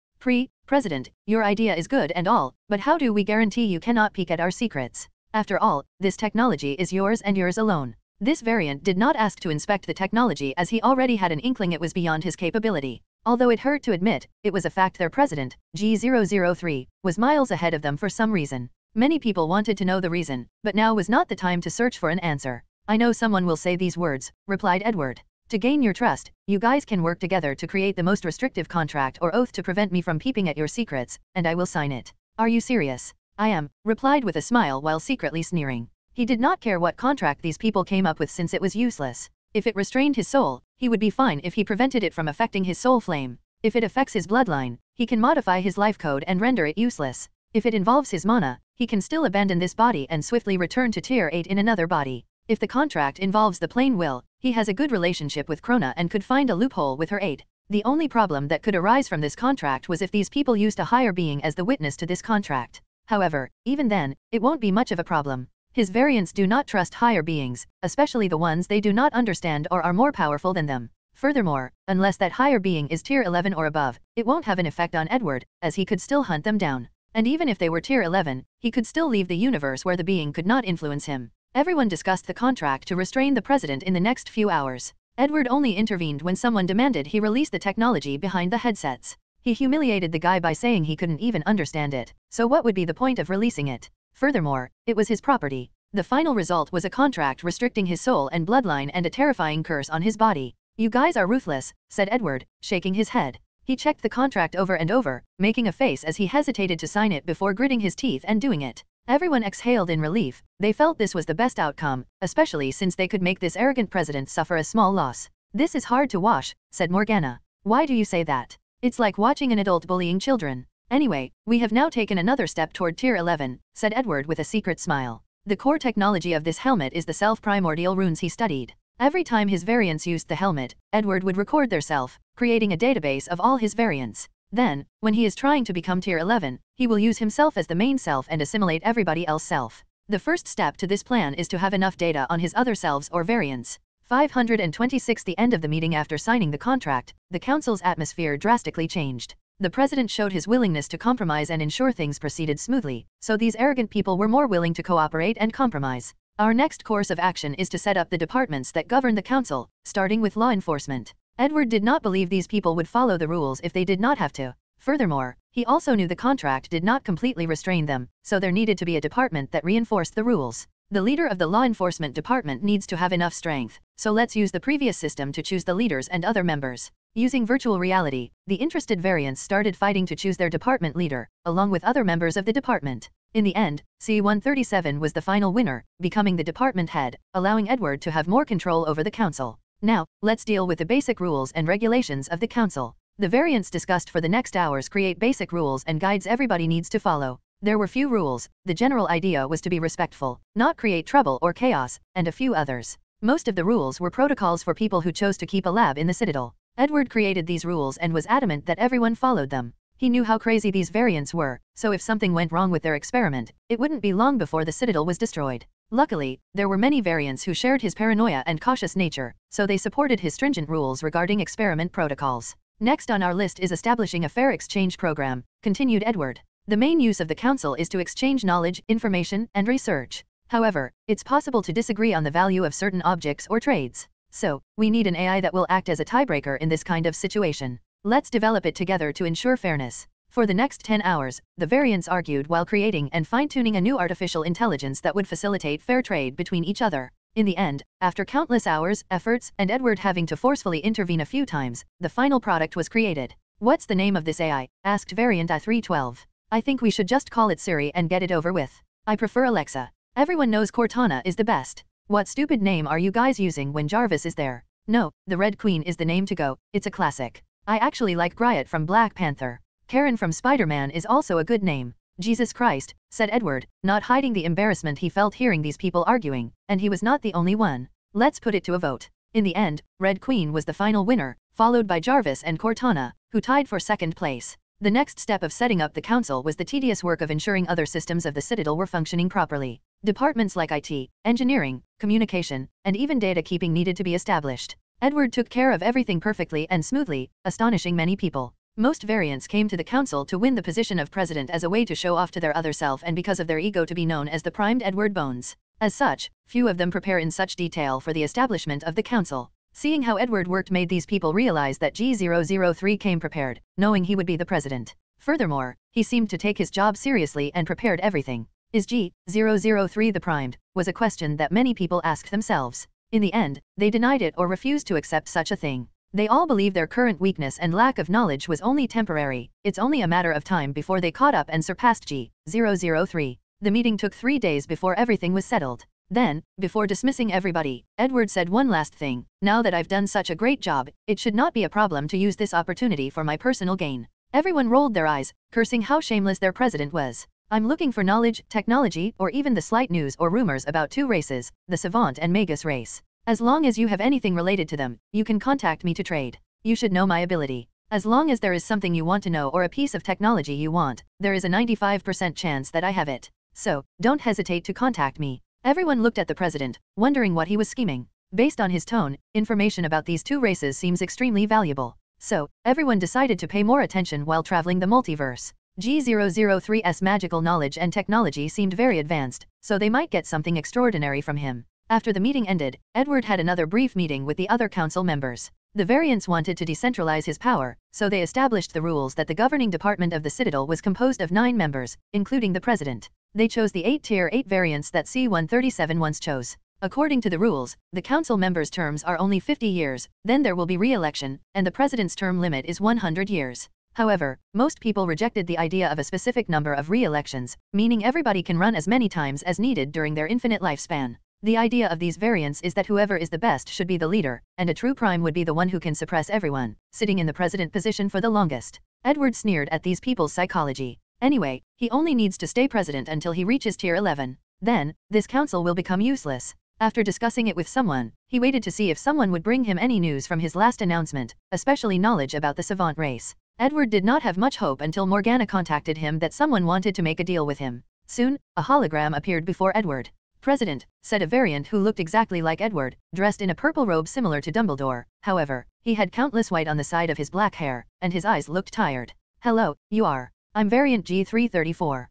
President, your idea is good and all, but how do we guarantee you cannot peek at our secrets? After all, this technology is yours and yours alone. This variant did not ask to inspect the technology as he already had an inkling it was beyond his capability. Although it hurt to admit, it was a fact their president, G003, was miles ahead of them for some reason. Many people wanted to know the reason, but now was not the time to search for an answer. I know someone will say these words, replied Edward. To gain your trust, you guys can work together to create the most restrictive contract or oath to prevent me from peeping at your secrets, and I will sign it. Are you serious? I am, replied with a smile while secretly sneering. He did not care what contract these people came up with since it was useless. If it restrained his soul, he would be fine if he prevented it from affecting his soul flame. If it affects his bloodline, he can modify his life code and render it useless. If it involves his mana, he can still abandon this body and swiftly return to Tier 8 in another body. If the contract involves the plain will, he has a good relationship with Krona and could find a loophole with her aid. The only problem that could arise from this contract was if these people used a higher being as the witness to this contract. However, even then, it won't be much of a problem. His variants do not trust higher beings, especially the ones they do not understand or are more powerful than them. Furthermore, unless that higher being is Tier 11 or above, it won't have an effect on Edward, as he could still hunt them down. And even if they were Tier 11, he could still leave the universe where the being could not influence him. Everyone discussed the contract to restrain the president in the next few hours. Edward only intervened when someone demanded he release the technology behind the headsets. He humiliated the guy by saying he couldn't even understand it, so what would be the point of releasing it? Furthermore, it was his property. The final result was a contract restricting his soul and bloodline and a terrifying curse on his body. You guys are ruthless, said Edward, shaking his head. He checked the contract over and over, making a face as he hesitated to sign it before gritting his teeth and doing it. Everyone exhaled in relief. They felt this was the best outcome, especially since they could make this arrogant president suffer a small loss. This is hard to wash, said Morgana. Why do you say that? It's like watching an adult bullying children. Anyway, we have now taken another step toward Tier 11, said Edward with a secret smile. The core technology of this helmet is the self-primordial runes he studied. Every time his variants used the helmet, Edward would record their self, creating a database of all his variants. Then, when he is trying to become Tier 11, he will use himself as the main self and assimilate everybody else's self. The first step to this plan is to have enough data on his other selves or variants. 526. The end of the meeting. After signing the contract, the council's atmosphere drastically changed. The president showed his willingness to compromise and ensure things proceeded smoothly, so these arrogant people were more willing to cooperate and compromise. Our next course of action is to set up the departments that govern the council, starting with law enforcement. Edward did not believe these people would follow the rules if they did not have to. Furthermore, he also knew the contract did not completely restrain them, so there needed to be a department that reinforced the rules. The leader of the law enforcement department needs to have enough strength, so let's use the previous system to choose the leaders and other members. Using virtual reality, the interested variants started fighting to choose their department leader, along with other members of the department. In the end, C-137 was the final winner, becoming the department head, allowing Edward to have more control over the council. Now, let's deal with the basic rules and regulations of the council. The variants discussed for the next hours create basic rules and guides everybody needs to follow. There were few rules. The general idea was to be respectful, not create trouble or chaos, and a few others. Most of the rules were protocols for people who chose to keep a lab in the Citadel. Edward created these rules and was adamant that everyone followed them. He knew how crazy these variants were, so if something went wrong with their experiment, it wouldn't be long before the citadel was destroyed. Luckily, there were many variants who shared his paranoia and cautious nature, so they supported his stringent rules regarding experiment protocols. Next on our list is establishing a fair exchange program, continued Edward. The main use of the council is to exchange knowledge, information, and research. However, it's possible to disagree on the value of certain objects or trades. So, we need an AI that will act as a tiebreaker in this kind of situation. Let's develop it together to ensure fairness. For the next 10 hours, the variants argued while creating and fine-tuning a new artificial intelligence that would facilitate fair trade between each other. In the end, after countless hours, efforts, and Edward having to forcefully intervene a few times, the final product was created. What's the name of this AI? Asked variant A312. I think we should just call it Siri and get it over with. I prefer Alexa. Everyone knows Cortana is the best. What stupid name are you guys using when Jarvis is there? No, the Red Queen is the name to go, it's a classic. I actually like Griot from Black Panther. Karen from Spider-Man is also a good name. Jesus Christ, said Edward, not hiding the embarrassment he felt hearing these people arguing, and he was not the only one. Let's put it to a vote. In the end, Red Queen was the final winner, followed by Jarvis and Cortana, who tied for second place. The next step of setting up the council was the tedious work of ensuring other systems of the Citadel were functioning properly. Departments like IT, engineering, communication, and even data keeping needed to be established. Edward took care of everything perfectly and smoothly, astonishing many people. Most variants came to the council to win the position of president as a way to show off to their other self and because of their ego to be known as the primed Edward Bones. As such, few of them prepare in such detail for the establishment of the council. Seeing how Edward worked made these people realize that G003 came prepared, knowing he would be the president. Furthermore, he seemed to take his job seriously and prepared everything. Is G003 the primed? Was a question that many people asked themselves. In the end, they denied it or refused to accept such a thing. They all believe their current weakness and lack of knowledge was only temporary. It's only a matter of time before they caught up and surpassed G003. The meeting took 3 days before everything was settled. Then, before dismissing everybody, Edward said one last thing. Now that I've done such a great job, it should not be a problem to use this opportunity for my personal gain. Everyone rolled their eyes, cursing how shameless their president was. I'm looking for knowledge, technology, or even the slight news or rumors about 2 races, the Savant and Magus race. As long as you have anything related to them, you can contact me to trade. You should know my ability. As long as there is something you want to know or a piece of technology you want, there is a 95% chance that I have it. So, don't hesitate to contact me. Everyone looked at the president, wondering what he was scheming. Based on his tone, information about these 2 races seems extremely valuable. So, everyone decided to pay more attention while traveling the multiverse. G003's magical knowledge and technology seemed very advanced, so they might get something extraordinary from him. After the meeting ended, Edward had another brief meeting with the other council members. The variants wanted to decentralize his power, so they established the rules that the governing department of the Citadel was composed of 9 members, including the president. They chose the 8 Tier 8 variants that C-137 once chose. According to the rules, the council members' terms are only 50 years, then there will be re-election, and the president's term limit is 100 years. However, most people rejected the idea of a specific number of re-elections, meaning everybody can run as many times as needed during their infinite lifespan. The idea of these variants is that whoever is the best should be the leader, and a true prime would be the one who can suppress everyone, sitting in the president position for the longest. Edward sneered at these people's psychology. Anyway, he only needs to stay president until he reaches Tier 11. Then, this council will become useless. After discussing it with someone, he waited to see if someone would bring him any news from his last announcement, especially knowledge about the Savant race. Edward did not have much hope until Morgana contacted him that someone wanted to make a deal with him. Soon, a hologram appeared before Edward. President, said a variant who looked exactly like Edward, dressed in a purple robe similar to Dumbledore. However, he had countless white on the side of his black hair, and his eyes looked tired. Hello, you are. I'm variant G334.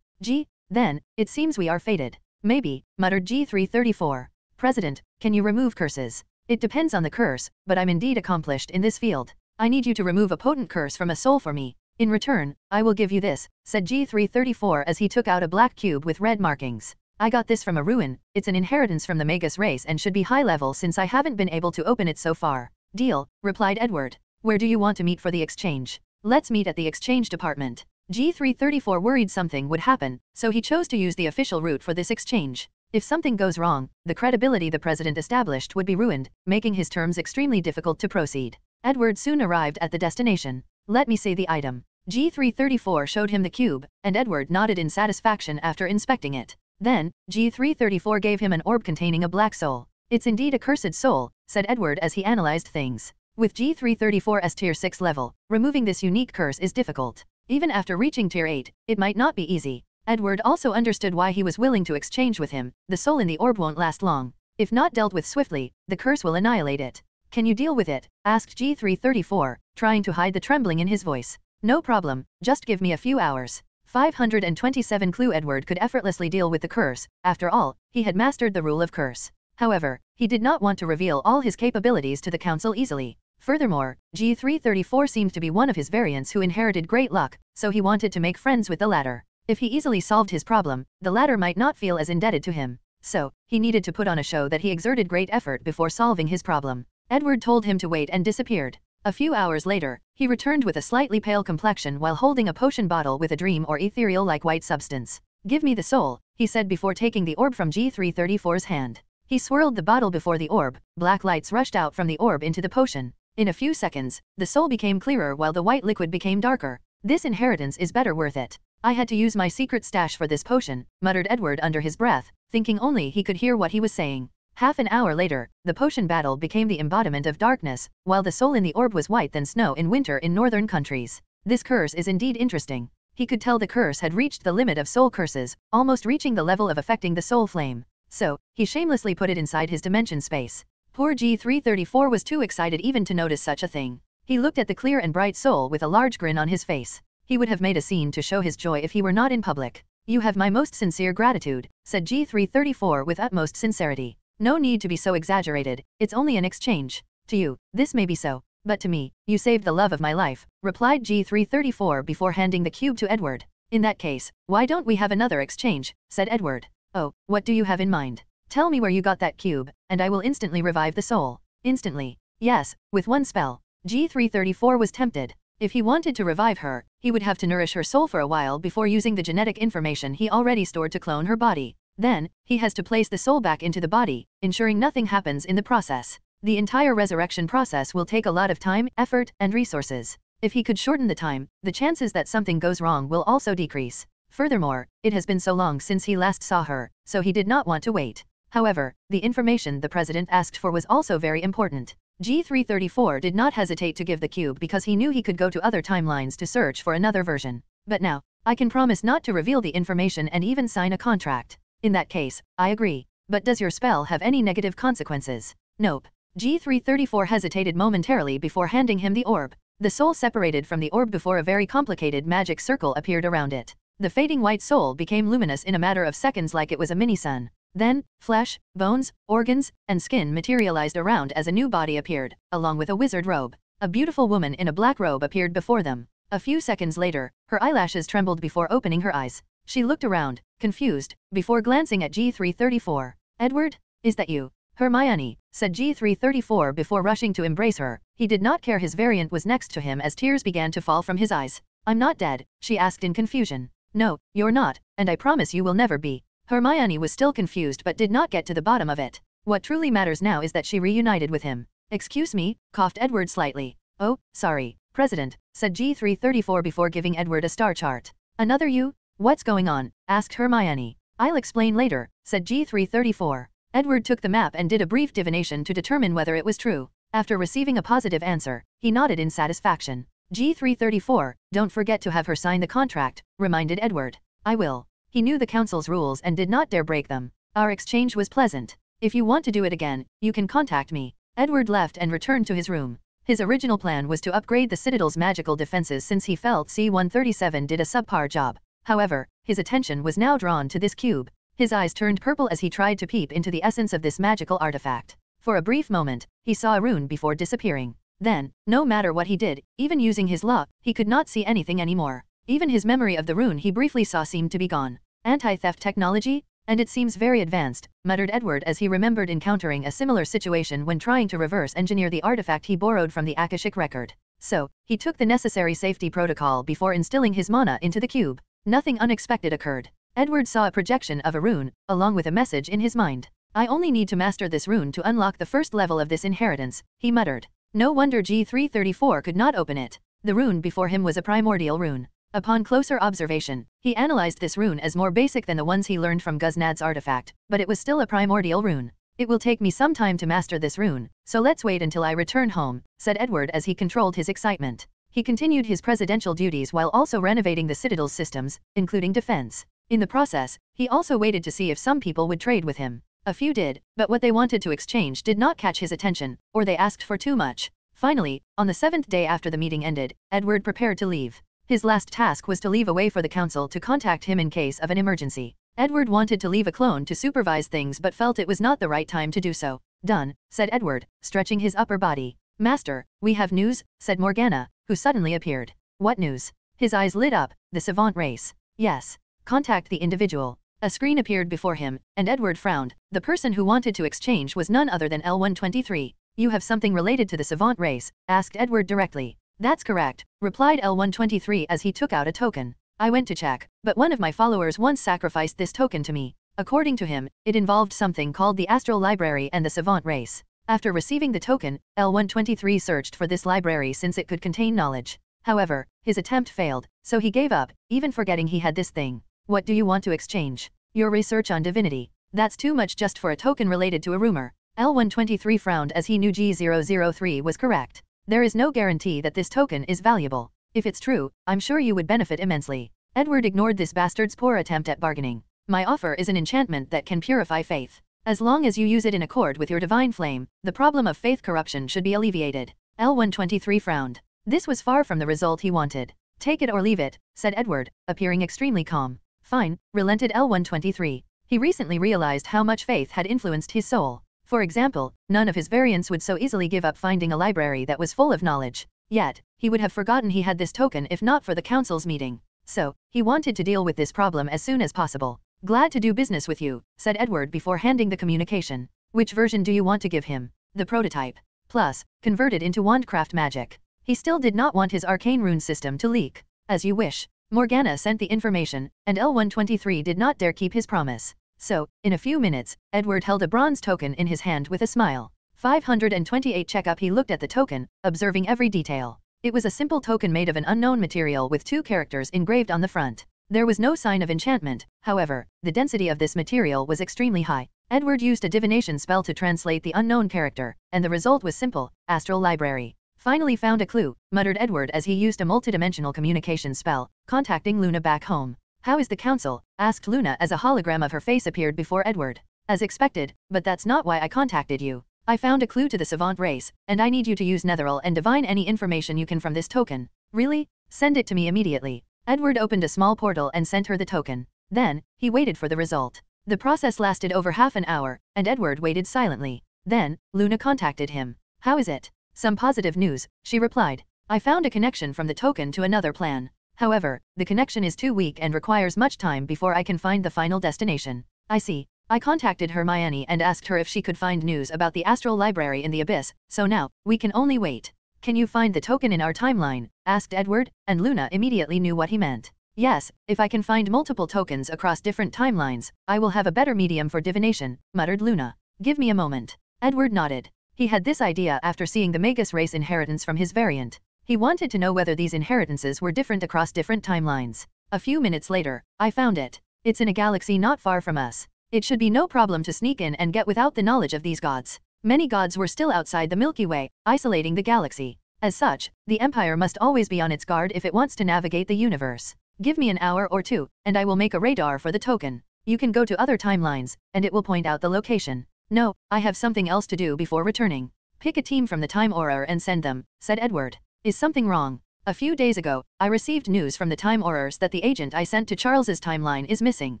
Then, it seems we are fated. Maybe, muttered G334. President, can you remove curses? It depends on the curse, but I'm indeed accomplished in this field. I need you to remove a potent curse from a soul for me. In return, I will give you this, said G334 as he took out a black cube with red markings. I got this from a ruin. It's an inheritance from the Magus race and should be high level since I haven't been able to open it so far. Deal, replied Edward. Where do you want to meet for the exchange? Let's meet at the exchange department. G334 worried something would happen, so he chose to use the official route for this exchange. If something goes wrong, the credibility the president established would be ruined, making his terms extremely difficult to proceed. Edward soon arrived at the destination. Let me see the item. G334 showed him the cube, and Edward nodded in satisfaction after inspecting it. Then, G334 gave him an orb containing a black soul. It's indeed a cursed soul, said Edward as he analyzed things. With G334's Tier 6 level, removing this unique curse is difficult. Even after reaching tier 8, it might not be easy. Edward also understood why he was willing to exchange with him. The soul in the orb won't last long. If not dealt with swiftly, the curse will annihilate it. Can you deal with it? Asked G334, trying to hide the trembling in his voice. No problem, just give me a few hours. 527 Clue. Edward could effortlessly deal with the curse. After all, he had mastered the rule of curse. However, he did not want to reveal all his capabilities to the council easily. Furthermore, G334 seemed to be one of his variants who inherited great luck, so he wanted to make friends with the latter. If he easily solved his problem, the latter might not feel as indebted to him. So, he needed to put on a show that he exerted great effort before solving his problem. Edward told him to wait and disappeared. A few hours later, he returned with a slightly pale complexion while holding a potion bottle with a dream or ethereal-like white substance. Give me the soul, he said before taking the orb from G334's hand. He swirled the bottle before the orb. Black lights rushed out from the orb into the potion. In a few seconds, the soul became clearer while the white liquid became darker. This inheritance is better worth it. I had to use my secret stash for this potion, muttered Edward under his breath, thinking only he could hear what he was saying. Half an hour later, the potion battle became the embodiment of darkness, while the soul in the orb was white than snow in winter in northern countries. This curse is indeed interesting. He could tell the curse had reached the limit of soul curses, almost reaching the level of affecting the soul flame. So, he shamelessly put it inside his dimension space. Poor G334 was too excited even to notice such a thing. He looked at the clear and bright soul with a large grin on his face. He would have made a scene to show his joy if he were not in public. You have my most sincere gratitude, said G334 with utmost sincerity. No need to be so exaggerated, it's only an exchange. To you, this may be so, but to me, you saved the love of my life, replied G334 before handing the cube to Edward. In that case, why don't we have another exchange, said Edward. Oh, what do you have in mind? Tell me where you got that cube, and I will instantly revive the soul. Instantly. Yes, with one spell. G334 was tempted. If he wanted to revive her, he would have to nourish her soul for a while before using the genetic information he already stored to clone her body. Then, he has to place the soul back into the body, ensuring nothing happens in the process. The entire resurrection process will take a lot of time, effort, and resources. If he could shorten the time, the chances that something goes wrong will also decrease. Furthermore, it has been so long since he last saw her, so he did not want to wait. However, the information the president asked for was also very important. G334 did not hesitate to give the cube because he knew he could go to other timelines to search for another version. But now, I can promise not to reveal the information and even sign a contract. In that case, I agree. But does your spell have any negative consequences? Nope. G334 hesitated momentarily before handing him the orb. The soul separated from the orb before a very complicated magic circle appeared around it. The fading white soul became luminous in a matter of seconds like it was a mini-sun. Then, flesh, bones, organs, and skin materialized around as a new body appeared, along with a wizard robe. A beautiful woman in a black robe appeared before them. A few seconds later, her eyelashes trembled before opening her eyes. She looked around, confused, before glancing at G334. Edward? Is that you? Hermione, said G334 before rushing to embrace her. He did not care his variant was next to him as tears began to fall from his eyes. I'm not dead, she asked in confusion. No, you're not, and I promise you will never be. Hermione was still confused but did not get to the bottom of it. What truly matters now is that she reunited with him. Excuse me, coughed Edward slightly. Oh, sorry, President, said G334 before giving Edward a star chart. Another you? What's going on? Asked Hermione. I'll explain later, said G334. Edward took the map and did a brief divination to determine whether it was true. After receiving a positive answer, he nodded in satisfaction. G334, don't forget to have her sign the contract, reminded Edward. I will. He knew the council's rules and did not dare break them. Our exchange was pleasant. If you want to do it again, you can contact me. Edward left and returned to his room. His original plan was to upgrade the Citadel's magical defenses since he felt C-137 did a subpar job. However, his attention was now drawn to this cube. His eyes turned purple as he tried to peep into the essence of this magical artifact. For a brief moment, he saw a rune before disappearing. Then, no matter what he did, even using his luck, he could not see anything anymore. Even his memory of the rune he briefly saw seemed to be gone. Anti-theft technology? And it seems very advanced, muttered Edward as he remembered encountering a similar situation when trying to reverse engineer the artifact he borrowed from the Akashic record. So, he took the necessary safety protocol before instilling his mana into the cube. Nothing unexpected occurred. Edward saw a projection of a rune, along with a message in his mind. I only need to master this rune to unlock the first level of this inheritance, he muttered. No wonder G334 could not open it. The rune before him was a primordial rune. Upon closer observation, he analyzed this rune as more basic than the ones he learned from Guznad's artifact, but it was still a primordial rune. It will take me some time to master this rune, so let's wait until I return home, said Edward as he controlled his excitement. he continued his presidential duties while also renovating the Citadel's systems, including defense. In the process, he also waited to see if some people would trade with him. A few did, but what they wanted to exchange did not catch his attention, or they asked for too much. Finally, on the 7th day after the meeting ended, Edward prepared to leave. His last task was to leave a way for the council to contact him in case of an emergency. Edward wanted to leave a clone to supervise things but felt it was not the right time to do so. Done, said Edward, stretching his upper body. Master, we have news, said Morgana, who suddenly appeared. What news? His eyes lit up. The savant race. Yes. Contact the individual. A screen appeared before him, and Edward frowned. The person who wanted to exchange was none other than L123. You have something related to the savant race? Asked Edward directly. That's correct, replied L123 as he took out a token. I went to check, but one of my followers once sacrificed this token to me. According to him, it involved something called the Astral Library and the savant race. After receiving the token, L123 searched for this library since it could contain knowledge. However, his attempt failed, so he gave up, even forgetting he had this thing. What do you want to exchange? Your research on divinity. That's too much just for a token related to a rumor. L123 frowned as he knew G003 was correct. There is no guarantee that this token is valuable. If it's true, I'm sure you would benefit immensely. Edward ignored this bastard's poor attempt at bargaining. My offer is an enchantment that can purify faith. As long as you use it in accord with your divine flame, the problem of faith corruption should be alleviated. L123 frowned. This was far from the result he wanted. Take it or leave it, said Edward, appearing extremely calm. Fine, relented L123. He recently realized how much faith had influenced his soul. For example, none of his variants would so easily give up finding a library that was full of knowledge. Yet, he would have forgotten he had this token if not for the council's meeting. So, he wanted to deal with this problem as soon as possible. Glad to do business with you, said Edward before handing the communication. Which version do you want to give him? The prototype. Plus, converted into wandcraft magic. He still did not want his arcane rune system to leak. As you wish. Morgana sent the information, and L123 did not dare keep his promise. So, in a few minutes, Edward held a bronze token in his hand with a smile. 528 checkup. He looked at the token, observing every detail. It was a simple token made of an unknown material with 2 characters engraved on the front. There was no sign of enchantment, however, the density of this material was extremely high. Edward used a divination spell to translate the unknown character, and the result was simple, Astral Library. Finally found a clue, muttered Edward as he used a multidimensional communication spell, contacting Luna back home. How is the council? Asked Luna as a hologram of her face appeared before Edward. As expected, but that's not why I contacted you. I found a clue to the savant race, and I need you to use Netheril and divine any information you can from this token. Really? Send it to me immediately. Edward opened a small portal and sent her the token. Then, he waited for the result. The process lasted over half an hour, and Edward waited silently. Then, Luna contacted him. How is it? Some positive news, she replied. I found a connection from the token to another plan. However, the connection is too weak and requires much time before I can find the final destination. I see. I contacted Hermione and asked her if she could find news about the Astral Library in the Abyss, so now, we can only wait. Can you find the token in our timeline? Asked Edward, and Luna immediately knew what he meant. Yes, if I can find multiple tokens across different timelines, I will have a better medium for divination, muttered Luna. Give me a moment. Edward nodded. He had this idea after seeing the Magus race inheritance from his variant. He wanted to know whether these inheritances were different across different timelines. A few minutes later, I found it. It's in a galaxy not far from us. It should be no problem to sneak in and get without the knowledge of these gods. Many gods were still outside the Milky Way, isolating the galaxy. As such, the Empire must always be on its guard if it wants to navigate the universe. Give me an hour or two, and I will make a radar for the token. You can go to other timelines, and it will point out the location. No, I have something else to do before returning. Pick a team from the Time Auror and send them, said Edward. Is something wrong? A few days ago, I received news from the Time Aurors that the agent I sent to Charles's timeline is missing.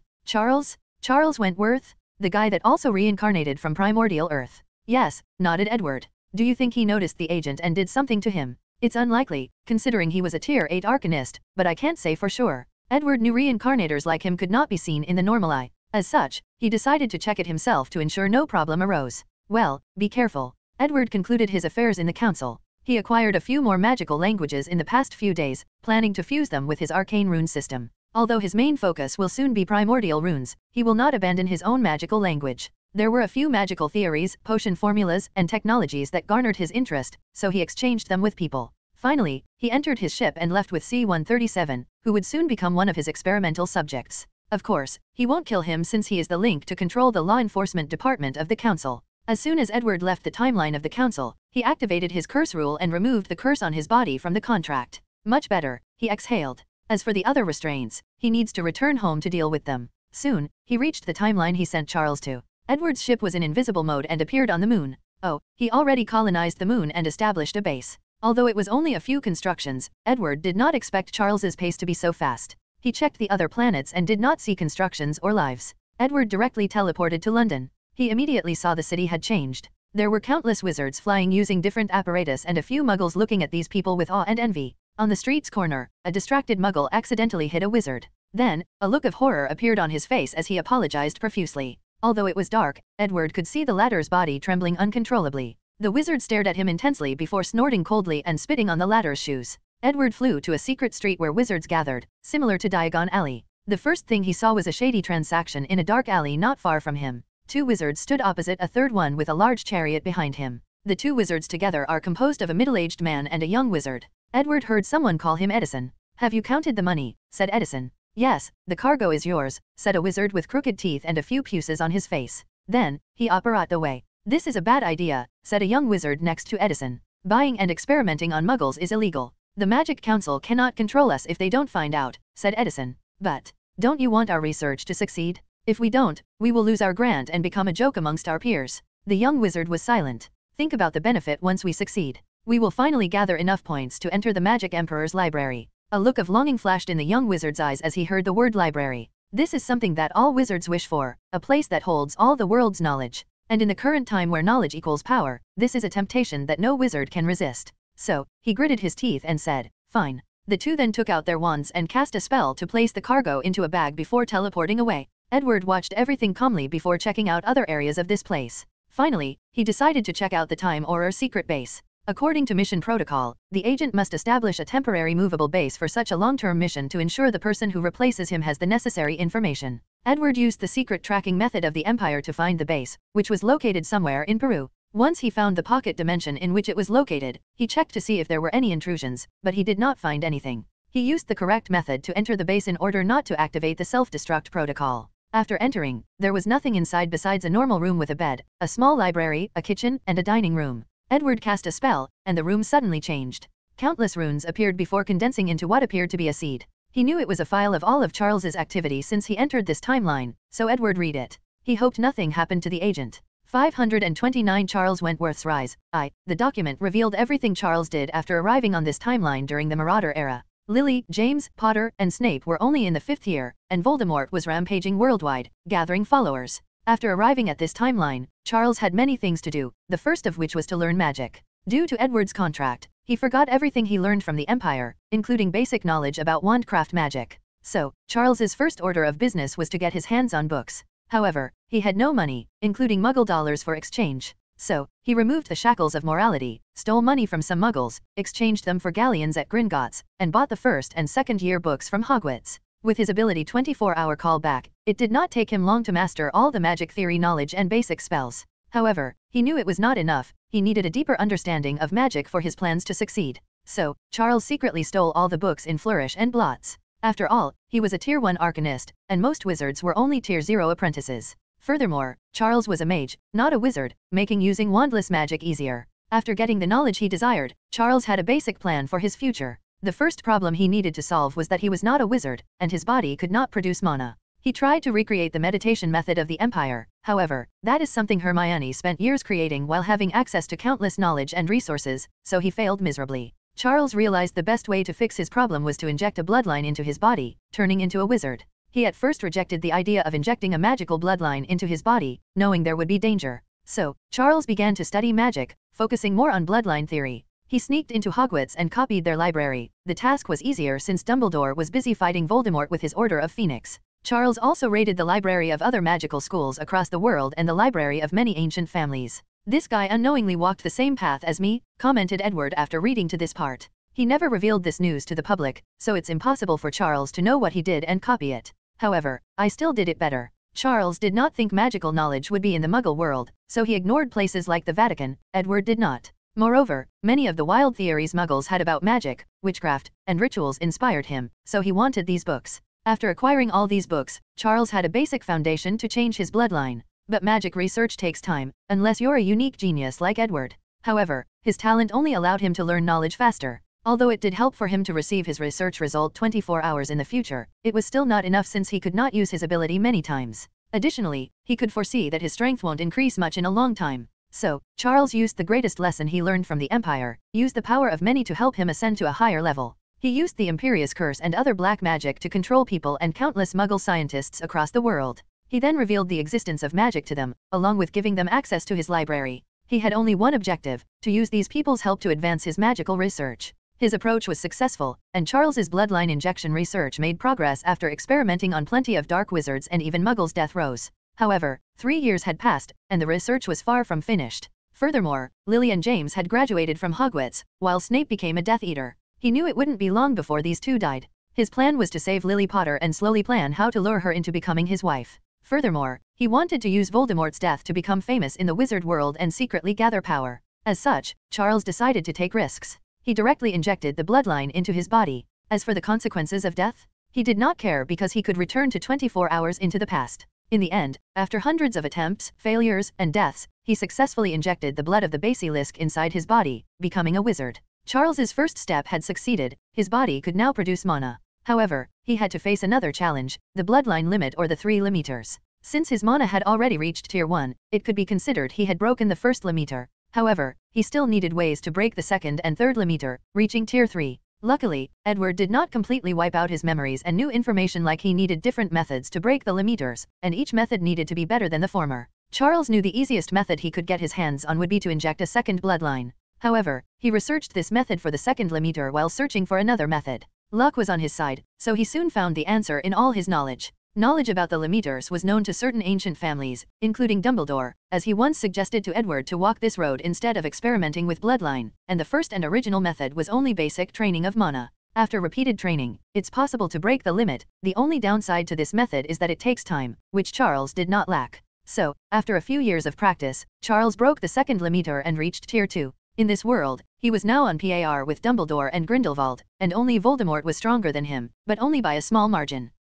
Charles? Charles Wentworth? The guy that also reincarnated from primordial Earth. Yes, nodded Edward. Do you think he noticed the agent and did something to him? It's unlikely, considering he was a Tier 8 Arcanist, but I can't say for sure. Edward knew reincarnators like him could not be seen in the normal eye. As such, he decided to check it himself to ensure no problem arose. Well, be careful. Edward concluded his affairs in the council. He acquired a few more magical languages in the past few days, planning to fuse them with his arcane rune system. Although his main focus will soon be primordial runes, he will not abandon his own magical language. There were a few magical theories, potion formulas, and technologies that garnered his interest, so he exchanged them with people. Finally, he entered his ship and left with C-137, who would soon become one of his experimental subjects. Of course, he won't kill him since he is the link to control the law enforcement department of the council. As soon as Edward left the timeline of the council, he activated his curse rule and removed the curse on his body from the contract. Much better, he exhaled. As for the other restraints, he needs to return home to deal with them. Soon, he reached the timeline he sent Charles to. Edward's ship was in invisible mode and appeared on the moon. Oh, he already colonized the moon and established a base. Although it was only a few constructions, Edward did not expect Charles's pace to be so fast. He checked the other planets and did not see constructions or lives. Edward directly teleported to London. He immediately saw the city had changed. There were countless wizards flying using different apparatus and a few muggles looking at these people with awe and envy. On the street's corner, a distracted muggle accidentally hit a wizard. Then, a look of horror appeared on his face as he apologized profusely. Although it was dark, Edward could see the latter's body trembling uncontrollably. The wizard stared at him intensely before snorting coldly and spitting on the latter's shoes. Edward flew to a secret street where wizards gathered, similar to Diagon Alley. The first thing he saw was a shady transaction in a dark alley not far from him. Two wizards stood opposite a third one with a large chariot behind him. The two wizards together are composed of a middle-aged man and a young wizard. Edward heard someone call him Edison. "Have you counted the money?" said Edison. "Yes, the cargo is yours," said a wizard with crooked teeth and a few puces on his face. Then, he apparat away. "This is a bad idea," said a young wizard next to Edison. "Buying and experimenting on muggles is illegal. The Magic Council cannot control us if they don't find out," said Edison. "But, don't you want our research to succeed? If we don't, we will lose our grant and become a joke amongst our peers." The young wizard was silent. "Think about the benefit once we succeed. We will finally gather enough points to enter the Magic Emperor's library." A look of longing flashed in the young wizard's eyes as he heard the word library. This is something that all wizards wish for, a place that holds all the world's knowledge. And in the current time where knowledge equals power, this is a temptation that no wizard can resist. So, he gritted his teeth and said, "Fine." The two then took out their wands and cast a spell to place the cargo into a bag before teleporting away. Edward watched everything calmly before checking out other areas of this place. Finally, he decided to check out the Time Auror secret base. According to mission protocol, the agent must establish a temporary movable base for such a long-term mission to ensure the person who replaces him has the necessary information. Edward used the secret tracking method of the Empire to find the base, which was located somewhere in Peru. Once he found the pocket dimension in which it was located, he checked to see if there were any intrusions, but he did not find anything. He used the correct method to enter the base in order not to activate the self-destruct protocol. After entering, there was nothing inside besides a normal room with a bed, a small library, a kitchen, and a dining room. Edward cast a spell, and the room suddenly changed. Countless runes appeared before condensing into what appeared to be a seed. He knew it was a file of all of Charles's activity since he entered this timeline, so Edward read it. He hoped nothing happened to the agent. 529 Charles Wentworth's Rise. The document revealed everything Charles did after arriving on this timeline during the Marauder era. Lily, James, Potter, and Snape were only in the 5th year, and Voldemort was rampaging worldwide, gathering followers. After arriving at this timeline, Charles had many things to do, the first of which was to learn magic. Due to Edward's contract, he forgot everything he learned from the Empire, including basic knowledge about wandcraft magic. So, Charles's first order of business was to get his hands on books. However, he had no money, including Muggle dollars for exchange. So, he removed the shackles of morality, stole money from some Muggles, exchanged them for galleons at Gringotts, and bought the first and second year books from Hogwarts. With his ability 24-hour callback, it did not take him long to master all the magic theory knowledge and basic spells. However, he knew it was not enough, he needed a deeper understanding of magic for his plans to succeed. So, Charles secretly stole all the books in Flourish and Blots. After all, he was a Tier 1 Arcanist, and most wizards were only Tier 0 apprentices. Furthermore, Charles was a mage, not a wizard, making using wandless magic easier. After getting the knowledge he desired, Charles had a basic plan for his future. The first problem he needed to solve was that he was not a wizard, and his body could not produce mana. He tried to recreate the meditation method of the Empire, however, that is something Hermione spent years creating while having access to countless knowledge and resources, so he failed miserably. Charles realized the best way to fix his problem was to inject a bloodline into his body, turning into a wizard. He at first rejected the idea of injecting a magical bloodline into his body, knowing there would be danger. So, Charles began to study magic, focusing more on bloodline theory. He sneaked into Hogwarts and copied their library. The task was easier since Dumbledore was busy fighting Voldemort with his Order of Phoenix. Charles also raided the library of other magical schools across the world and the library of many ancient families. "This guy unknowingly walked the same path as me," commented Edward after reading to this part. He never revealed this news to the public, so it's impossible for Charles to know what he did and copy it. However, I still did it better. Charles did not think magical knowledge would be in the Muggle world, so he ignored places like the Vatican. Edward did not. Moreover, many of the wild theories Muggles had about magic, witchcraft, and rituals inspired him, so he wanted these books. After acquiring all these books, Charles had a basic foundation to change his bloodline. But magic research takes time, unless you're a unique genius like Edward. However, his talent only allowed him to learn knowledge faster. Although it did help for him to receive his research result 24 hours in the future, it was still not enough since he could not use his ability many times. Additionally, he could foresee that his strength won't increase much in a long time. So, Charles used the greatest lesson he learned from the Empire, used the power of many to help him ascend to a higher level. He used the Imperious Curse and other black magic to control people and countless Muggle scientists across the world. He then revealed the existence of magic to them, along with giving them access to his library. He had only one objective, to use these people's help to advance his magical research. His approach was successful, and Charles's bloodline injection research made progress after experimenting on plenty of dark wizards and even Muggles' death rows. However, 3 years had passed, and the research was far from finished. Furthermore, Lily and James had graduated from Hogwarts, while Snape became a Death Eater. He knew it wouldn't be long before these two died. His plan was to save Lily Potter and slowly plan how to lure her into becoming his wife. Furthermore, he wanted to use Voldemort's death to become famous in the wizard world and secretly gather power. As such, Charles decided to take risks. He directly injected the bloodline into his body. As for the consequences of death, he did not care because he could return to 24 hours into the past. In the end, after hundreds of attempts, failures, and deaths, he successfully injected the blood of the basilisk inside his body, becoming a wizard. Charles's first step had succeeded, his body could now produce mana. However, he had to face another challenge, the bloodline limit or the 3 limiters. Since his mana had already reached Tier 1, it could be considered he had broken the first limiter. However, he still needed ways to break the second and third limiter, reaching Tier 3. Luckily, Edward did not completely wipe out his memories and knew information like he needed different methods to break the limiters, and each method needed to be better than the former. Charles knew the easiest method he could get his hands on would be to inject a second bloodline. However, he researched this method for the second limiter while searching for another method. Luck was on his side, so he soon found the answer in all his knowledge. Knowledge about the limiters was known to certain ancient families, including Dumbledore, as he once suggested to Edward to walk this road instead of experimenting with bloodline, and the first and original method was only basic training of mana. After repeated training, it's possible to break the limit. The only downside to this method is that it takes time, which Charles did not lack. So, after a few years of practice, Charles broke the second limiter and reached Tier 2. In this world, he was now on par with Dumbledore and Grindelwald, and only Voldemort was stronger than him, but only by a small margin.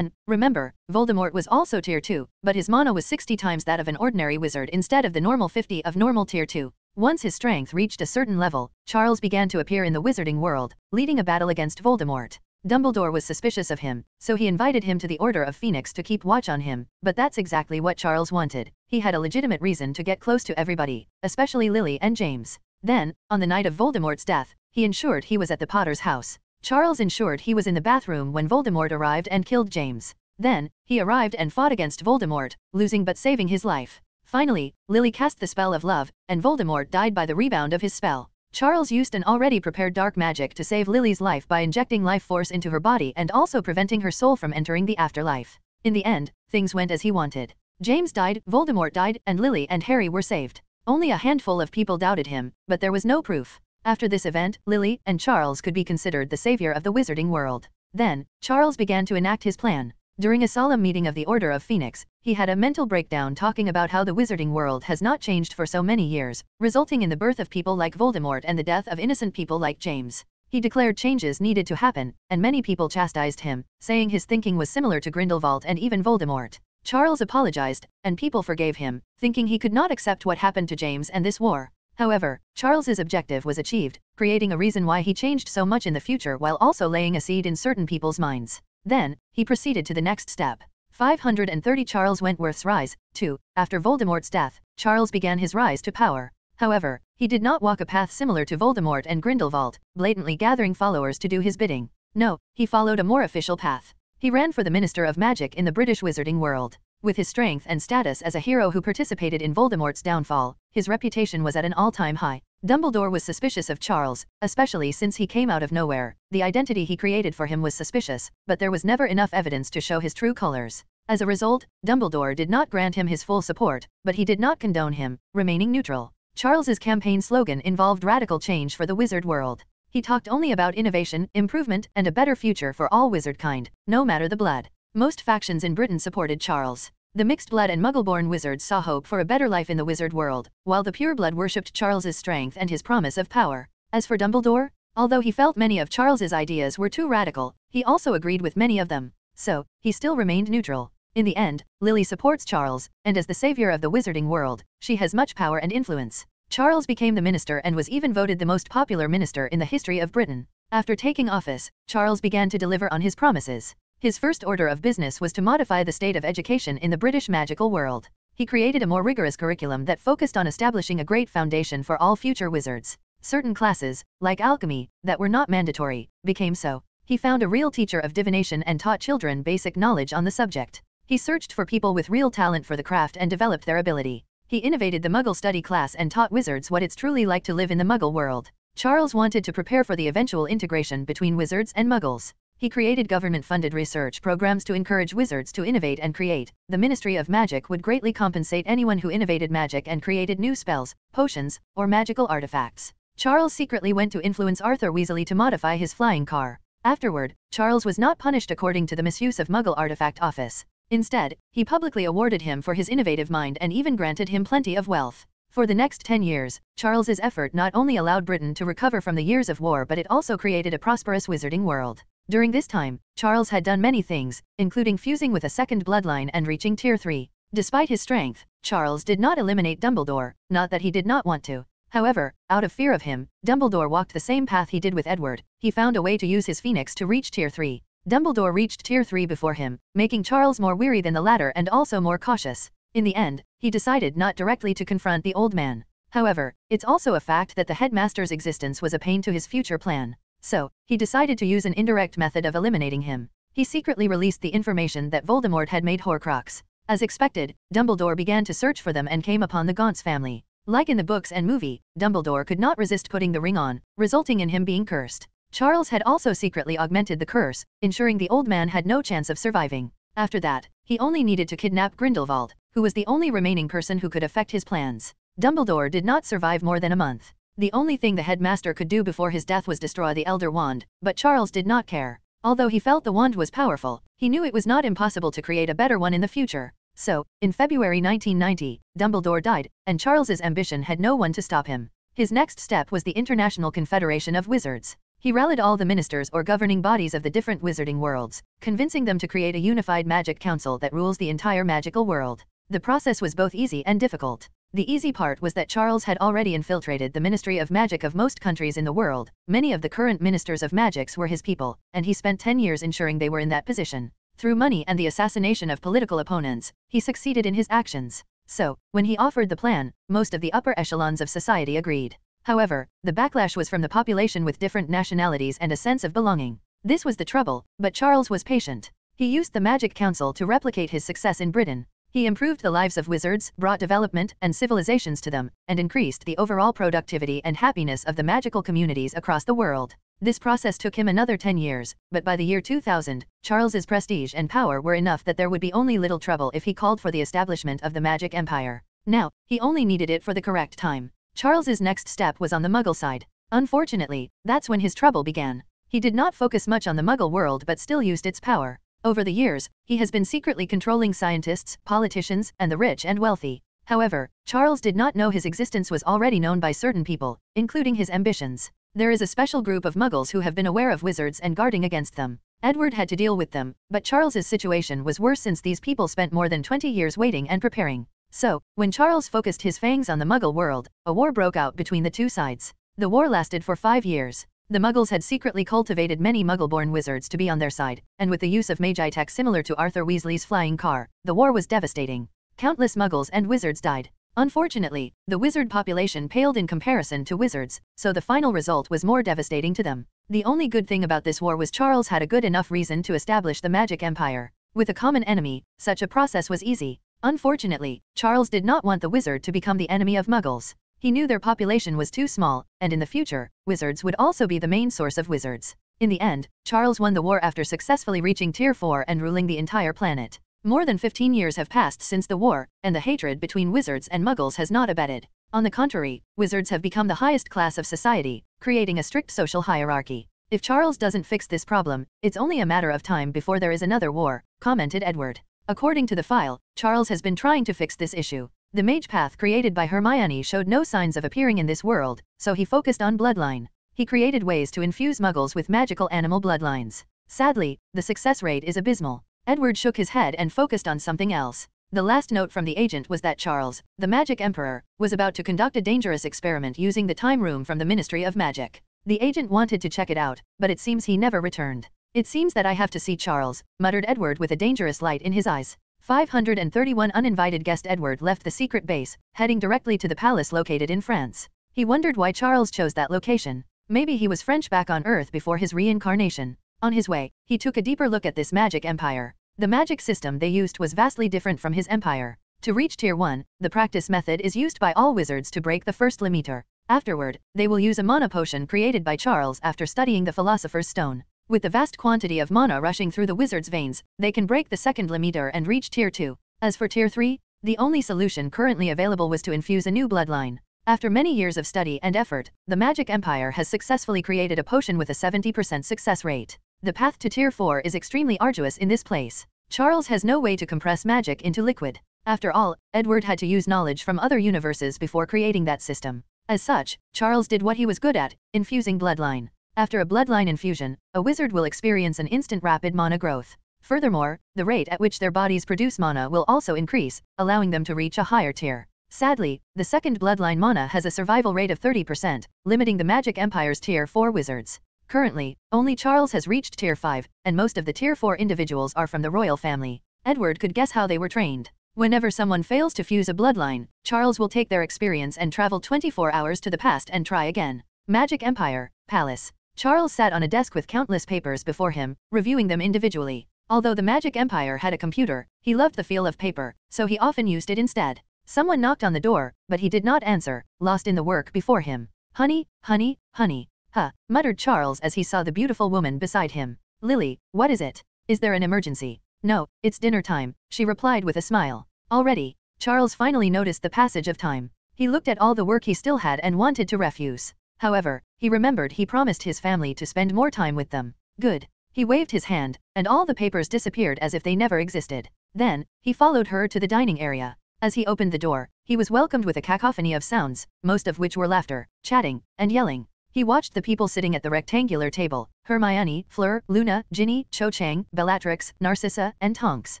Remember, Voldemort was also Tier 2, but his mana was 60 times that of an ordinary wizard instead of the normal 50 of normal Tier 2. Once his strength reached a certain level, Charles began to appear in the wizarding world, leading a battle against Voldemort. Dumbledore was suspicious of him, so he invited him to the Order of Phoenix to keep watch on him, but that's exactly what Charles wanted. He had a legitimate reason to get close to everybody, especially Lily and James. Then, on the night of Voldemort's death, he ensured he was at the Potter's house. Charles ensured he was in the bathroom when Voldemort arrived and killed James. Then, he arrived and fought against Voldemort, losing but saving his life. Finally, Lily cast the spell of love, and Voldemort died by the rebound of his spell. Charles used an already prepared dark magic to save Lily's life by injecting life force into her body and also preventing her soul from entering the afterlife. In the end, things went as he wanted. James died, Voldemort died, and Lily and Harry were saved. Only a handful of people doubted him, but there was no proof. After this event, Lily and Charles could be considered the savior of the wizarding world. Then, Charles began to enact his plan. During a solemn meeting of the Order of Phoenix, he had a mental breakdown talking about how the wizarding world has not changed for so many years, resulting in the birth of people like Voldemort and the death of innocent people like James. He declared changes needed to happen, and many people chastised him, saying his thinking was similar to Grindelwald and even Voldemort. Charles apologized, and people forgave him, thinking he could not accept what happened to James and this war. However, Charles's objective was achieved, creating a reason why he changed so much in the future while also laying a seed in certain people's minds. Then, he proceeded to the next step. 530 Charles Wentworth's rise. 2. After Voldemort's death, Charles began his rise to power. However, he did not walk a path similar to Voldemort and Grindelwald, blatantly gathering followers to do his bidding. No, he followed a more official path. He ran for the Minister of Magic in the British wizarding world. With his strength and status as a hero who participated in Voldemort's downfall, his reputation was at an all-time high. Dumbledore was suspicious of Charles, especially since he came out of nowhere. The identity he created for him was suspicious, but there was never enough evidence to show his true colors. As a result, Dumbledore did not grant him his full support, but he did not condone him, remaining neutral. Charles's campaign slogan involved radical change for the wizard world. He talked only about innovation, improvement, and a better future for all wizardkind, no matter the blood. Most factions in Britain supported Charles. The mixed blood and Muggle-born wizards saw hope for a better life in the wizard world, while the pure blood worshipped Charles's strength and his promise of power. As for Dumbledore, although he felt many of Charles's ideas were too radical, he also agreed with many of them. So, he still remained neutral. In the end, Lily supports Charles, and as the savior of the wizarding world, she has much power and influence. Charles became the minister and was even voted the most popular minister in the history of Britain. After taking office, Charles began to deliver on his promises. His first order of business was to modify the state of education in the British magical world. He created a more rigorous curriculum that focused on establishing a great foundation for all future wizards. Certain classes, like alchemy, that were not mandatory, became so. He found a real teacher of divination and taught children basic knowledge on the subject. He searched for people with real talent for the craft and developed their ability. He innovated the Muggle study class and taught wizards what it's truly like to live in the Muggle world. Charles wanted to prepare for the eventual integration between wizards and Muggles. He created government-funded research programs to encourage wizards to innovate and create. The Ministry of Magic would greatly compensate anyone who innovated magic and created new spells, potions, or magical artifacts. Charles secretly went to influence Arthur Weasley to modify his flying car. Afterward, Charles was not punished according to the misuse of Muggle Artifact Office. Instead, he publicly awarded him for his innovative mind and even granted him plenty of wealth. For the next 10 years, Charles's effort not only allowed Britain to recover from the years of war, but it also created a prosperous wizarding world. During this time, Charles had done many things, including fusing with a second bloodline and reaching Tier 3. Despite his strength, Charles did not eliminate Dumbledore, not that he did not want to. However, out of fear of him, Dumbledore walked the same path he did with Edward. He found a way to use his phoenix to reach Tier 3. Dumbledore reached Tier 3 before him, making Charles more weary than the latter and also more cautious. In the end, he decided not directly to confront the old man. However, it's also a fact that the headmaster's existence was a pain to his future plan. So, he decided to use an indirect method of eliminating him. He secretly released the information that Voldemort had made Horcrux. As expected, Dumbledore began to search for them and came upon the Gaunts family. Like in the books and movie, Dumbledore could not resist putting the ring on, resulting in him being cursed. Charles had also secretly augmented the curse, ensuring the old man had no chance of surviving. After that, he only needed to kidnap Grindelwald, who was the only remaining person who could affect his plans. Dumbledore did not survive more than a month. The only thing the headmaster could do before his death was destroy the Elder Wand, but Charles did not care. Although he felt the wand was powerful, he knew it was not impossible to create a better one in the future. So, in February 1990, Dumbledore died, and Charles's ambition had no one to stop him. His next step was the International Confederation of Wizards. He rallied all the ministers or governing bodies of the different wizarding worlds, convincing them to create a unified magic council that rules the entire magical world. The process was both easy and difficult. The easy part was that Charles had already infiltrated the Ministry of Magic of most countries in the world. Many of the current ministers of magics were his people, and he spent 10 years ensuring they were in that position. Through money and the assassination of political opponents, he succeeded in his actions. So, when he offered the plan, most of the upper echelons of society agreed. However, the backlash was from the population with different nationalities and a sense of belonging. This was the trouble, but Charles was patient. He used the Magic Council to replicate his success in Britain. He improved the lives of wizards, brought development and civilizations to them, and increased the overall productivity and happiness of the magical communities across the world. This process took him another 10 years, but by the year 2000, Charles's prestige and power were enough that there would be only little trouble if he called for the establishment of the Magic Empire. Now, he only needed it for the correct time. Charles's next step was on the Muggle side. Unfortunately, that's when his trouble began. He did not focus much on the Muggle world but still used its power. Over the years, he has been secretly controlling scientists, politicians, and the rich and wealthy. However, Charles did not know his existence was already known by certain people, including his ambitions. There is a special group of Muggles who have been aware of wizards and guarding against them. Edward had to deal with them, but Charles's situation was worse since these people spent more than 20 years waiting and preparing. So, when Charles focused his fangs on the Muggle world, a war broke out between the two sides. The war lasted for 5 years. The Muggles had secretly cultivated many Muggle-born wizards to be on their side, and with the use of magi-tech similar to Arthur Weasley's flying car, the war was devastating. Countless Muggles and wizards died. Unfortunately, the wizard population paled in comparison to wizards, so the final result was more devastating to them. The only good thing about this war was Charles had a good enough reason to establish the Magic Empire. With a common enemy, such a process was easy. Unfortunately, Charles did not want the wizard to become the enemy of Muggles. He knew their population was too small, and in the future, wizards would also be the main source of wizards. In the end, Charles won the war after successfully reaching Tier 4 and ruling the entire planet. More than 15 years have passed since the war, and the hatred between wizards and Muggles has not abated. On the contrary, wizards have become the highest class of society, creating a strict social hierarchy. If Charles doesn't fix this problem, it's only a matter of time before there is another war, commented Edward. According to the file, Charles has been trying to fix this issue. The mage path created by Hermione showed no signs of appearing in this world, so he focused on bloodline. He created ways to infuse Muggles with magical animal bloodlines. Sadly, the success rate is abysmal. Edward shook his head and focused on something else. The last note from the agent was that Charles, the Magic Emperor, was about to conduct a dangerous experiment using the time room from the Ministry of Magic. The agent wanted to check it out, but it seems he never returned. It seems that I have to see Charles, muttered Edward with a dangerous light in his eyes. 531 uninvited guest. Edward left the secret base, heading directly to the palace located in France. He wondered why Charles chose that location. Maybe he was French back on Earth before his reincarnation. On his way, he took a deeper look at this magic empire. The magic system they used was vastly different from his empire. To reach Tier 1, the practice method is used by all wizards to break the first limiter. Afterward, they will use a mana potion created by Charles after studying the Philosopher's Stone. With the vast quantity of mana rushing through the wizard's veins, they can break the second limiter and reach Tier 2. As for Tier 3, the only solution currently available was to infuse a new bloodline. After many years of study and effort, the Magic Empire has successfully created a potion with a 70% success rate. The path to Tier 4 is extremely arduous in this place. Charles has no way to compress magic into liquid. After all, Edward had to use knowledge from other universes before creating that system. As such, Charles did what he was good at, infusing bloodline. After a bloodline infusion, a wizard will experience an instant rapid mana growth. Furthermore, the rate at which their bodies produce mana will also increase, allowing them to reach a higher tier. Sadly, the second bloodline mana has a survival rate of 30%, limiting the Magic Empire's Tier 4 wizards. Currently, only Charles has reached Tier 5, and most of the Tier 4 individuals are from the royal family. Edward could guess how they were trained. Whenever someone fails to fuse a bloodline, Charles will take their experience and travel 24 hours to the past and try again. Magic Empire, Palace. Charles sat on a desk with countless papers before him, reviewing them individually. Although the Magic Empire had a computer, he loved the feel of paper, so he often used it instead. Someone knocked on the door, but he did not answer, lost in the work before him. Honey, honey, honey. Huh, muttered Charles as he saw the beautiful woman beside him. Lily, what is it? Is there an emergency? No, it's dinner time, she replied with a smile. Already? Charles finally noticed the passage of time. He looked at all the work he still had and wanted to refuse. However, he remembered he promised his family to spend more time with them. Good. He waved his hand, and all the papers disappeared as if they never existed. Then, he followed her to the dining area. As he opened the door, he was welcomed with a cacophony of sounds, most of which were laughter, chatting, and yelling. He watched the people sitting at the rectangular table: Hermione, Fleur, Luna, Ginny, Cho Chang, Bellatrix, Narcissa, and Tonks.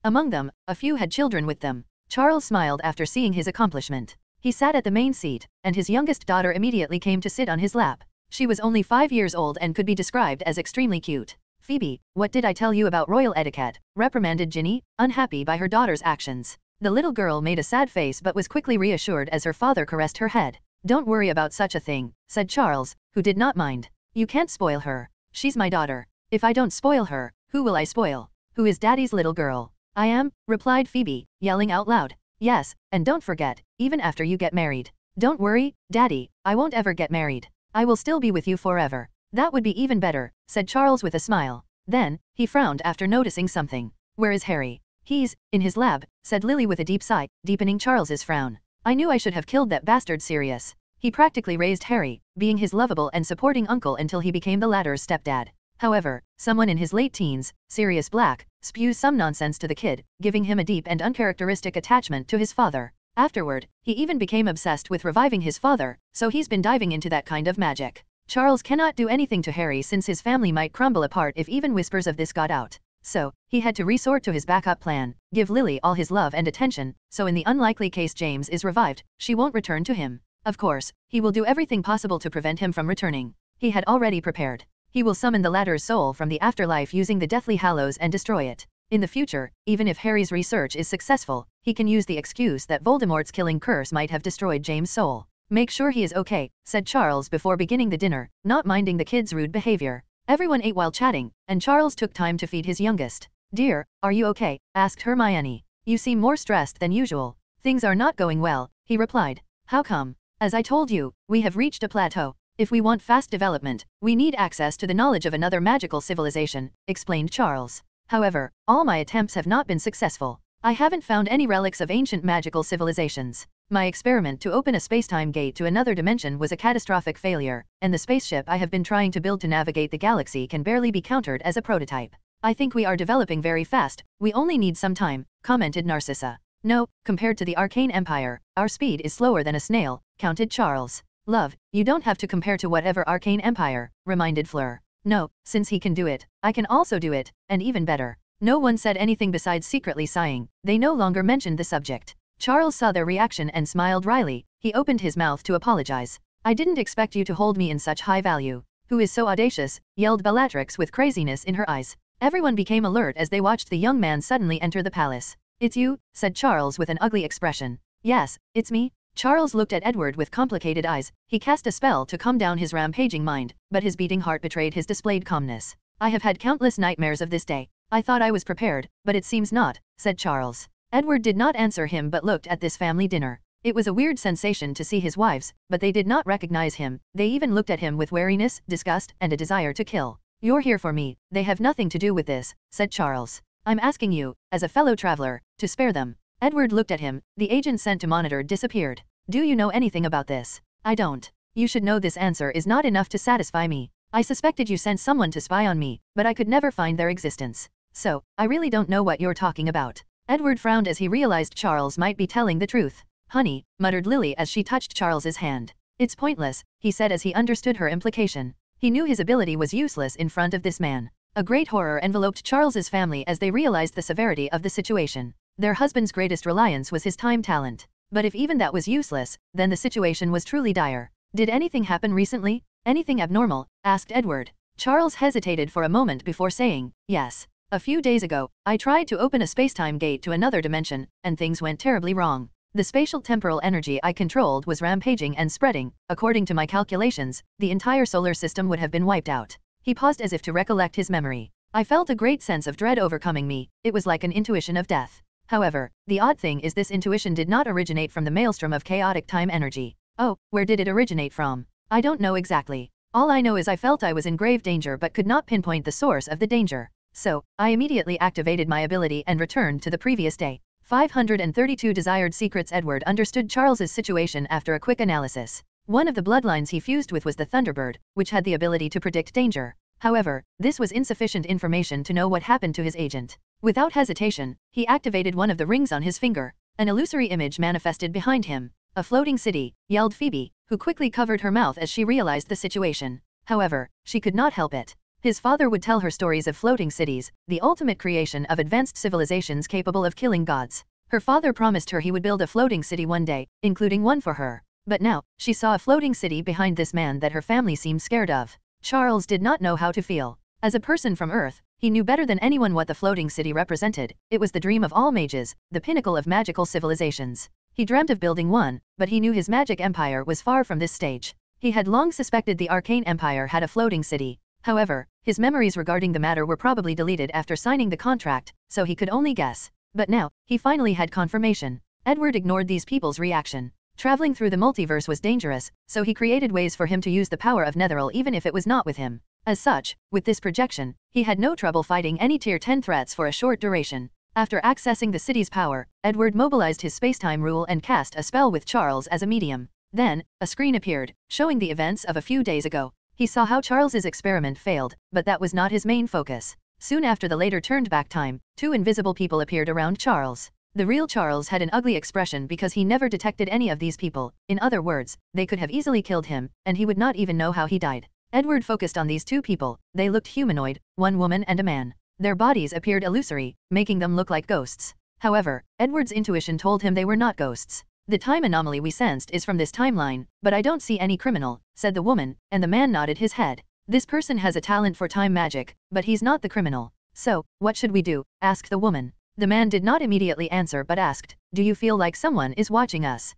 Among them, a few had children with them. Charles smiled after seeing his accomplishment. He sat at the main seat, and his youngest daughter immediately came to sit on his lap. She was only 5 years old and could be described as extremely cute. Phoebe, what did I tell you about royal etiquette? Reprimanded Ginny, unhappy by her daughter's actions. The little girl made a sad face but was quickly reassured as her father caressed her head. Don't worry about such a thing, said Charles, who did not mind. You can't spoil her. She's my daughter. If I don't spoil her, who will I spoil? Who is Daddy's little girl? I am, replied Phoebe, yelling out loud. Yes, and don't forget, even after you get married. Don't worry, Daddy, I won't ever get married. I will still be with you forever. That would be even better, said Charles with a smile. Then, he frowned after noticing something. Where is Harry? He's in his lab, said Lily with a deep sigh, deepening Charles's frown. I knew I should have killed that bastard Sirius. He practically raised Harry, being his lovable and supporting uncle until he became the latter's stepdad. However, someone in his late teens, Sirius Black, spews some nonsense to the kid, giving him a deep and uncharacteristic attachment to his father. Afterward, he even became obsessed with reviving his father, so he's been diving into that kind of magic. Charles cannot do anything to Harry since his family might crumble apart if even whispers of this got out. So, he had to resort to his backup plan, give Lily all his love and attention, so in the unlikely case James is revived, she won't return to him. Of course, he will do everything possible to prevent him from returning. He had already prepared. He will summon the latter's soul from the afterlife using the Deathly Hallows and destroy it. In the future, even if Harry's research is successful, he can use the excuse that Voldemort's killing curse might have destroyed James' soul. Make sure he is okay, said Charles before beginning the dinner, not minding the kid's rude behavior. Everyone ate while chatting, and Charles took time to feed his youngest. Dear, are you okay? Asked Hermione. You seem more stressed than usual. Things are not going well, he replied. How come? As I told you, we have reached a plateau. If we want fast development, we need access to the knowledge of another magical civilization, explained Charles. However, all my attempts have not been successful. I haven't found any relics of ancient magical civilizations. My experiment to open a spacetime gate to another dimension was a catastrophic failure, and the spaceship I have been trying to build to navigate the galaxy can barely be countered as a prototype. I think we are developing very fast, we only need some time, commented Narcissa. No, compared to the Arcane Empire, our speed is slower than a snail, counted Charles. Love, you don't have to compare to whatever Arcane Empire, reminded Fleur. No, since he can do it, I can also do it, and even better. No one said anything besides secretly sighing. They no longer mentioned the subject. Charles saw their reaction and smiled wryly. He opened his mouth to apologize. I didn't expect you to hold me in such high value. Who is so audacious? Yelled Bellatrix with craziness in her eyes. Everyone became alert as they watched the young man suddenly enter the palace. It's you, said Charles with an ugly expression. Yes, it's me. Charles looked at Edward with complicated eyes. He cast a spell to calm down his rampaging mind, but his beating heart betrayed his displayed calmness. I have had countless nightmares of this day. I thought I was prepared, but it seems not, said Charles. Edward did not answer him but looked at this family dinner. It was a weird sensation to see his wives, but they did not recognize him. They even looked at him with wariness, disgust, and a desire to kill. You're here for me. They have nothing to do with this, said Charles. I'm asking you, as a fellow traveler, to spare them. Edward looked at him. The agent sent to monitor disappeared. Do you know anything about this? I don't. You should know this answer is not enough to satisfy me. I suspected you sent someone to spy on me, but I could never find their existence. So, I really don't know what you're talking about. Edward frowned as he realized Charles might be telling the truth. Honey, muttered Lily as she touched Charles's hand. It's pointless, he said as he understood her implication. He knew his ability was useless in front of this man. A great horror enveloped Charles's family as they realized the severity of the situation. Their husband's greatest reliance was his time talent. But if even that was useless, then the situation was truly dire. Did anything happen recently? Anything abnormal? Asked Edward. Charles hesitated for a moment before saying, yes. A few days ago, I tried to open a spacetime gate to another dimension, and things went terribly wrong. The spatial temporal energy I controlled was rampaging and spreading. According to my calculations, the entire solar system would have been wiped out. He paused as if to recollect his memory. I felt a great sense of dread overcoming me. It was like an intuition of death. However, the odd thing is this intuition did not originate from the maelstrom of chaotic time energy. Oh, where did it originate from? I don't know exactly. All I know is I felt I was in grave danger but could not pinpoint the source of the danger. So, I immediately activated my ability and returned to the previous day. 532 desired secrets. Edward understood Charles's situation after a quick analysis. One of the bloodlines he fused with was the Thunderbird, which had the ability to predict danger. However, this was insufficient information to know what happened to his agent. Without hesitation, he activated one of the rings on his finger. An illusory image manifested behind him. A floating city, yelled Phoebe, who quickly covered her mouth as she realized the situation. However, she could not help it. His father would tell her stories of floating cities, the ultimate creation of advanced civilizations capable of killing gods. Her father promised her he would build a floating city one day, including one for her. But now, she saw a floating city behind this man that her family seemed scared of. Charles did not know how to feel. As a person from Earth, he knew better than anyone what the floating city represented. It was the dream of all mages, the pinnacle of magical civilizations. He dreamt of building one, but he knew his magic empire was far from this stage. He had long suspected the arcane empire had a floating city. However, his memories regarding the matter were probably deleted after signing the contract, so he could only guess. But now, he finally had confirmation. Edward ignored these people's reaction. Traveling through the multiverse was dangerous, so he created ways for him to use the power of Netheril even if it was not with him. As such, with this projection, he had no trouble fighting any Tier 10 threats for a short duration. After accessing the city's power, Edward mobilized his spacetime rule and cast a spell with Charles as a medium. Then, a screen appeared, showing the events of a few days ago. He saw how Charles's experiment failed, but that was not his main focus. Soon after the later turned back time, two invisible people appeared around Charles. The real Charles had an ugly expression because he never detected any of these people. In other words, they could have easily killed him, and he would not even know how he died. Edward focused on these two people. They looked humanoid, one woman and a man. Their bodies appeared illusory, making them look like ghosts. However, Edward's intuition told him they were not ghosts. The time anomaly we sensed is from this timeline, but I don't see any criminal, said the woman, and the man nodded his head. This person has a talent for time magic, but he's not the criminal. So, what should we do? Asked the woman. The man did not immediately answer but asked, do you feel like someone is watching us?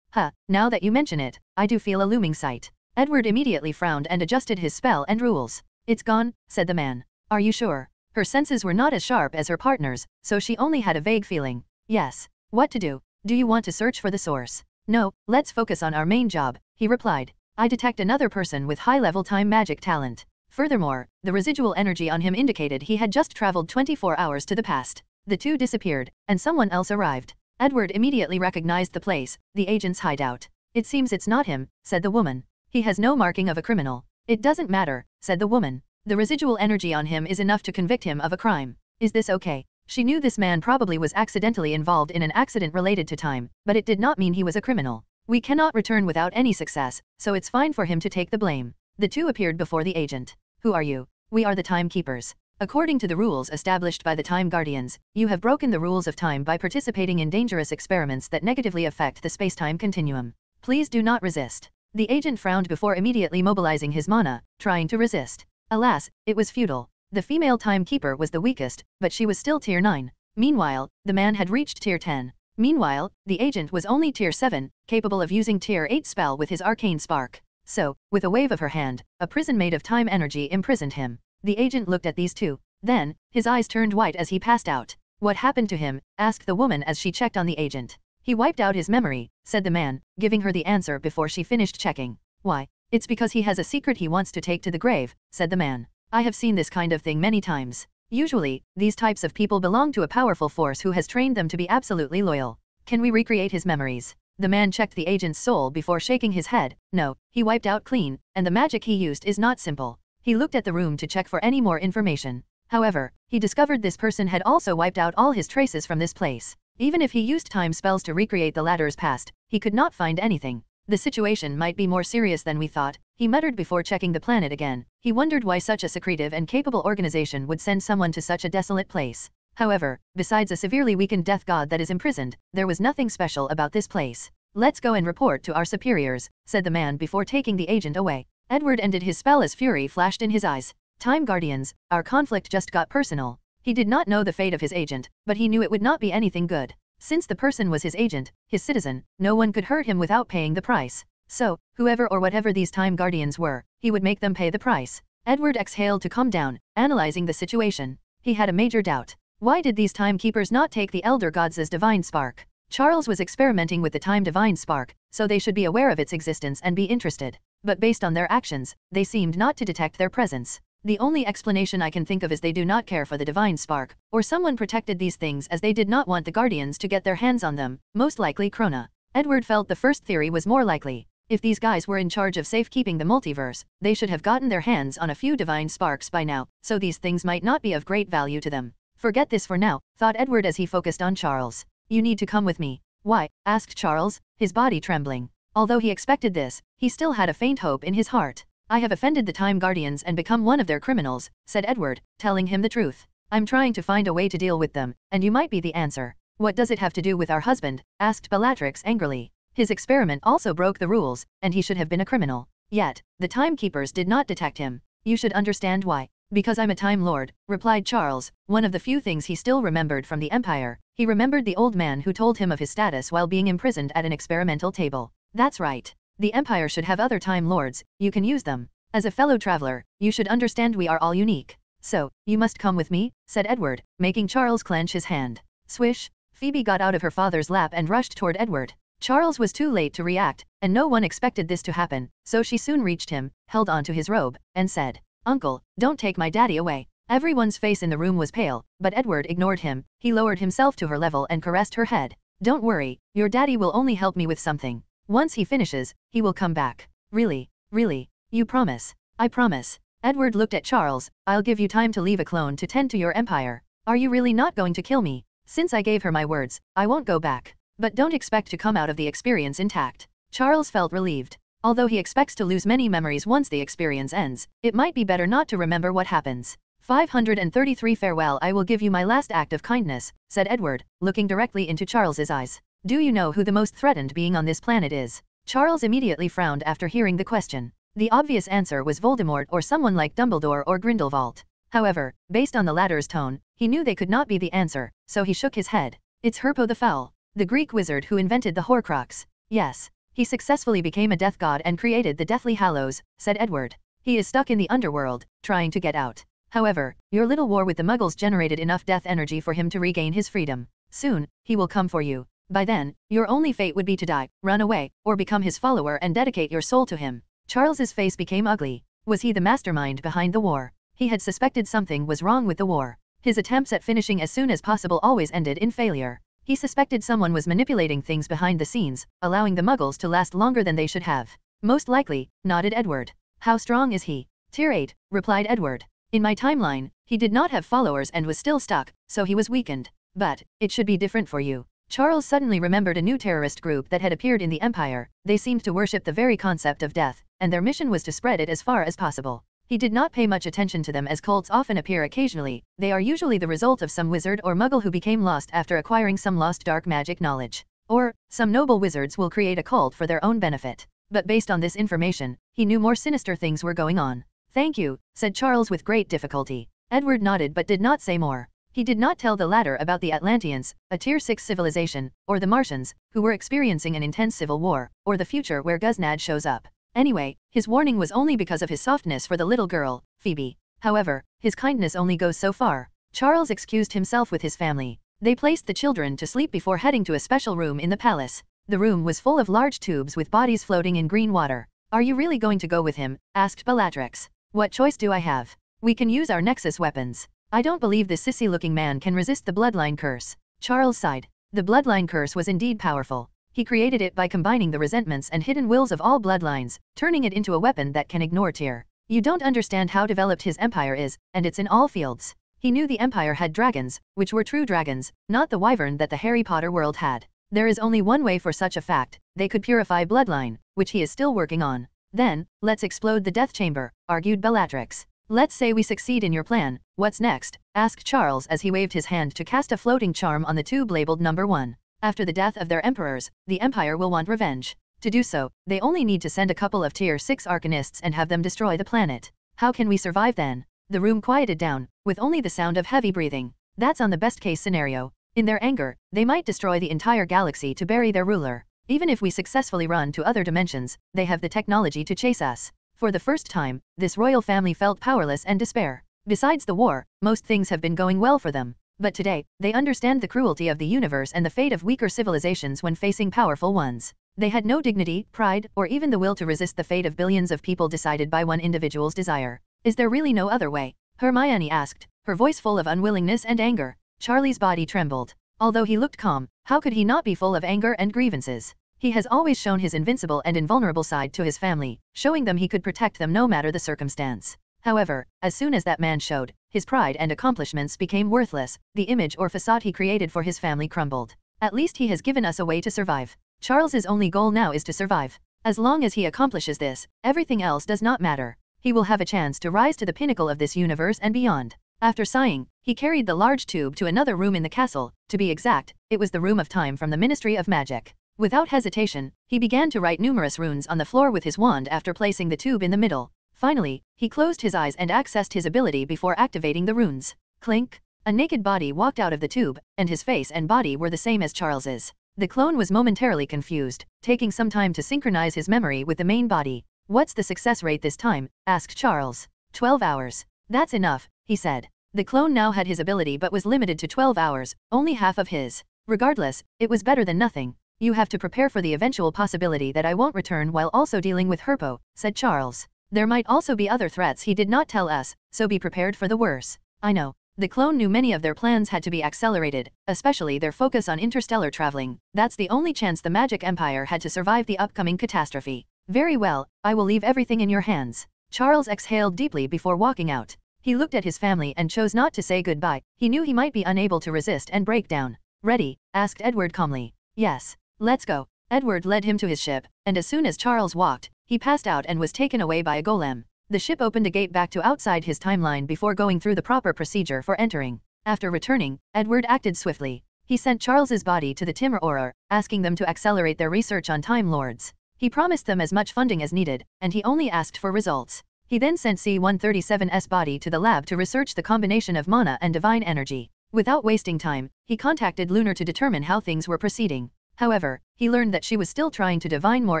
Now that you mention it, I do feel a looming sight. Edward immediately frowned and adjusted his spell and rules. It's gone, said the man. Are you sure? Her senses were not as sharp as her partner's, so she only had a vague feeling. Yes. What to do? Do you want to search for the source? No, let's focus on our main job, he replied. I detect another person with high-level time magic talent. Furthermore, the residual energy on him indicated he had just traveled 24 hours to the past. The two disappeared, and someone else arrived. Edward immediately recognized the place, the agent's hideout. It seems it's not him, said the woman. He has no marking of a criminal. It doesn't matter, said the woman. The residual energy on him is enough to convict him of a crime. Is this okay? She knew this man probably was accidentally involved in an accident related to time, but it did not mean he was a criminal. We cannot return without any success, so it's fine for him to take the blame. The two appeared before the agent. Who are you? We are the timekeepers. According to the rules established by the Time Guardians, you have broken the rules of time by participating in dangerous experiments that negatively affect the space-time continuum. Please do not resist. The agent frowned before immediately mobilizing his mana, trying to resist. Alas, it was futile. The female timekeeper was the weakest, but she was still tier 9. Meanwhile, the man had reached tier 10. Meanwhile, the agent was only tier 7, capable of using tier 8 spell with his arcane spark. So, with a wave of her hand, a prison made of time energy imprisoned him. The agent looked at these two. Then, his eyes turned white as he passed out. What happened to him? Asked the woman as she checked on the agent. He wiped out his memory, said the man, giving her the answer before she finished checking. Why? It's because he has a secret he wants to take to the grave, said the man. I have seen this kind of thing many times. Usually, these types of people belong to a powerful force who has trained them to be absolutely loyal. Can we recreate his memories? The man checked the agent's soul before shaking his head. No, he wiped out clean, and the magic he used is not simple. He looked at the room to check for any more information. However, he discovered this person had also wiped out all his traces from this place. Even if he used time spells to recreate the latter's past, he could not find anything. The situation might be more serious than we thought, he muttered before checking the planet again. He wondered why such a secretive and capable organization would send someone to such a desolate place. However, besides a severely weakened death god that is imprisoned, there was nothing special about this place. Let's go and report to our superiors, said the man before taking the agent away. Edward ended his spell as fury flashed in his eyes. Time Guardians, our conflict just got personal. He did not know the fate of his agent, but he knew it would not be anything good. Since the person was his agent, his citizen, no one could hurt him without paying the price. So, whoever or whatever these Time Guardians were, he would make them pay the price. Edward exhaled to calm down, analyzing the situation. He had a major doubt. Why did these timekeepers not take the Elder Gods' divine spark? Charles was experimenting with the time divine spark, so they should be aware of its existence and be interested. But based on their actions, they seemed not to detect their presence. The only explanation I can think of is they do not care for the divine spark, or someone protected these things as they did not want the Guardians to get their hands on them, most likely Krona. Edward felt the first theory was more likely. If these guys were in charge of safekeeping the multiverse, they should have gotten their hands on a few divine sparks by now, so these things might not be of great value to them. Forget this for now, thought Edward as he focused on Charles. You need to come with me. Why? Asked Charles, his body trembling. Although he expected this, he still had a faint hope in his heart. I have offended the Time Guardians and become one of their criminals, said Edward, telling him the truth. I'm trying to find a way to deal with them, and you might be the answer. What does it have to do with our husband? Asked Bellatrix angrily. His experiment also broke the rules, and he should have been a criminal. Yet, the timekeepers did not detect him. You should understand why. Because I'm a Time Lord, replied Charles, one of the few things he still remembered from the Empire. He remembered the old man who told him of his status while being imprisoned at an experimental table. That's right. The Empire should have other Time Lords, you can use them. As a fellow traveler, you should understand we are all unique. So, you must come with me, said Edward, making Charles clench his hand. Swish, Phoebe got out of her father's lap and rushed toward Edward. Charles was too late to react, and no one expected this to happen, so she soon reached him, held onto his robe, and said, Uncle, don't take my daddy away. Everyone's face in the room was pale, but Edward ignored him. He lowered himself to her level and caressed her head. Don't worry, your daddy will only help me with something. Once he finishes, he will come back. Really? Really? You promise? I promise. Edward looked at Charles. I'll give you time to leave a clone to tend to your empire. Are you really not going to kill me? Since I gave her my words, I won't go back. But don't expect to come out of the experience intact. Charles felt relieved. Although he expects to lose many memories once the experience ends, it might be better not to remember what happens. 533 Farewell, I will give you my last act of kindness, said Edward, looking directly into Charles's eyes. Do you know who the most threatened being on this planet is? Charles immediately frowned after hearing the question. The obvious answer was Voldemort or someone like Dumbledore or Grindelwald. However, based on the latter's tone, he knew they could not be the answer, so he shook his head. It's Herpo the Foul, the Greek wizard who invented the Horcrux. Yes. He successfully became a death god and created the Deathly Hallows, said Edward. He is stuck in the underworld, trying to get out. However, your little war with the Muggles generated enough death energy for him to regain his freedom. Soon, he will come for you. By then, your only fate would be to die, run away, or become his follower and dedicate your soul to him. Charles's face became ugly. Was he the mastermind behind the war? He had suspected something was wrong with the war. His attempts at finishing as soon as possible always ended in failure. He suspected someone was manipulating things behind the scenes, allowing the Muggles to last longer than they should have. Most likely, nodded Edward. How strong is he? Tier 8, replied Edward. In my timeline, he did not have followers and was still stuck, so he was weakened. But, it should be different for you. Charles suddenly remembered a new terrorist group that had appeared in the Empire. They seemed to worship the very concept of death, and their mission was to spread it as far as possible. He did not pay much attention to them as cults often appear occasionally. They are usually the result of some wizard or muggle who became lost after acquiring some lost dark magic knowledge. Or, some noble wizards will create a cult for their own benefit. But based on this information, he knew more sinister things were going on. "Thank you," said Charles with great difficulty. Edward nodded but did not say more. He did not tell the latter about the Atlanteans, a Tier 6 civilization, or the Martians, who were experiencing an intense civil war, or the future where Guznad shows up. Anyway, his warning was only because of his softness for the little girl, Phoebe. However, his kindness only goes so far. Charles excused himself with his family. They placed the children to sleep before heading to a special room in the palace. The room was full of large tubes with bodies floating in green water. "Are you really going to go with him?" asked Bellatrix. "What choice do I have? We can use our Nexus weapons. I don't believe this sissy-looking man can resist the bloodline curse." Charles sighed. The bloodline curse was indeed powerful. He created it by combining the resentments and hidden wills of all bloodlines, turning it into a weapon that can ignore Tyr. You don't understand how developed his empire is, and it's in all fields. He knew the empire had dragons, which were true dragons, not the wyvern that the Harry Potter world had. There is only one way for such a fact: they could purify bloodline, which he is still working on. "Then, let's explode the death chamber," argued Bellatrix. "Let's say we succeed in your plan, what's next?" asked Charles as he waved his hand to cast a floating charm on the tube labeled number 1. After the death of their emperors, the empire will want revenge. To do so, they only need to send a couple of Tier 6 arcanists and have them destroy the planet. How can we survive then? The room quieted down, with only the sound of heavy breathing. That's on the best case scenario. In their anger, they might destroy the entire galaxy to bury their ruler. Even if we successfully run to other dimensions, they have the technology to chase us. For the first time, this royal family felt powerless and despair. Besides the war, most things have been going well for them. But today, they understand the cruelty of the universe and the fate of weaker civilizations when facing powerful ones. They had no dignity, pride, or even the will to resist the fate of billions of people decided by one individual's desire. "Is there really no other way?" Hermione asked, her voice full of unwillingness and anger. Charlie's body trembled. Although he looked calm, how could he not be full of anger and grievances? He has always shown his invincible and invulnerable side to his family, showing them he could protect them no matter the circumstance. However, as soon as that man showed, his pride and accomplishments became worthless. The image or facade he created for his family crumbled. "At least he has given us a way to survive." Charles's only goal now is to survive. As long as he accomplishes this, everything else does not matter. He will have a chance to rise to the pinnacle of this universe and beyond. After sighing, he carried the large tube to another room in the castle. To be exact, it was the Room of Time from the Ministry of Magic. Without hesitation, he began to write numerous runes on the floor with his wand after placing the tube in the middle. Finally, he closed his eyes and accessed his ability before activating the runes. Clink! A naked body walked out of the tube, and his face and body were the same as Charles's. The clone was momentarily confused, taking some time to synchronize his memory with the main body. "What's the success rate this time?" asked Charles. 12 hours. "That's enough," he said. The clone now had his ability but was limited to 12 hours, only half of his. Regardless, it was better than nothing. "You have to prepare for the eventual possibility that I won't return while also dealing with Herpo," said Charles. "There might also be other threats he did not tell us, so be prepared for the worst." "I know." The clone knew many of their plans had to be accelerated, especially their focus on interstellar traveling. That's the only chance the Magic Empire had to survive the upcoming catastrophe. "Very well, I will leave everything in your hands." Charles exhaled deeply before walking out. He looked at his family and chose not to say goodbye. He knew he might be unable to resist and break down. "Ready?" asked Edward calmly. "Yes. Let's go." Edward led him to his ship, and as soon as Charles walked, he passed out and was taken away by a golem. The ship opened a gate back to outside his timeline before going through the proper procedure for entering. After returning, Edward acted swiftly. He sent Charles's body to the Timur Auror, asking them to accelerate their research on Time Lords. He promised them as much funding as needed, and he only asked for results. He then sent C-137's body to the lab to research the combination of mana and divine energy. Without wasting time, he contacted Lunar to determine how things were proceeding. However, he learned that she was still trying to divine more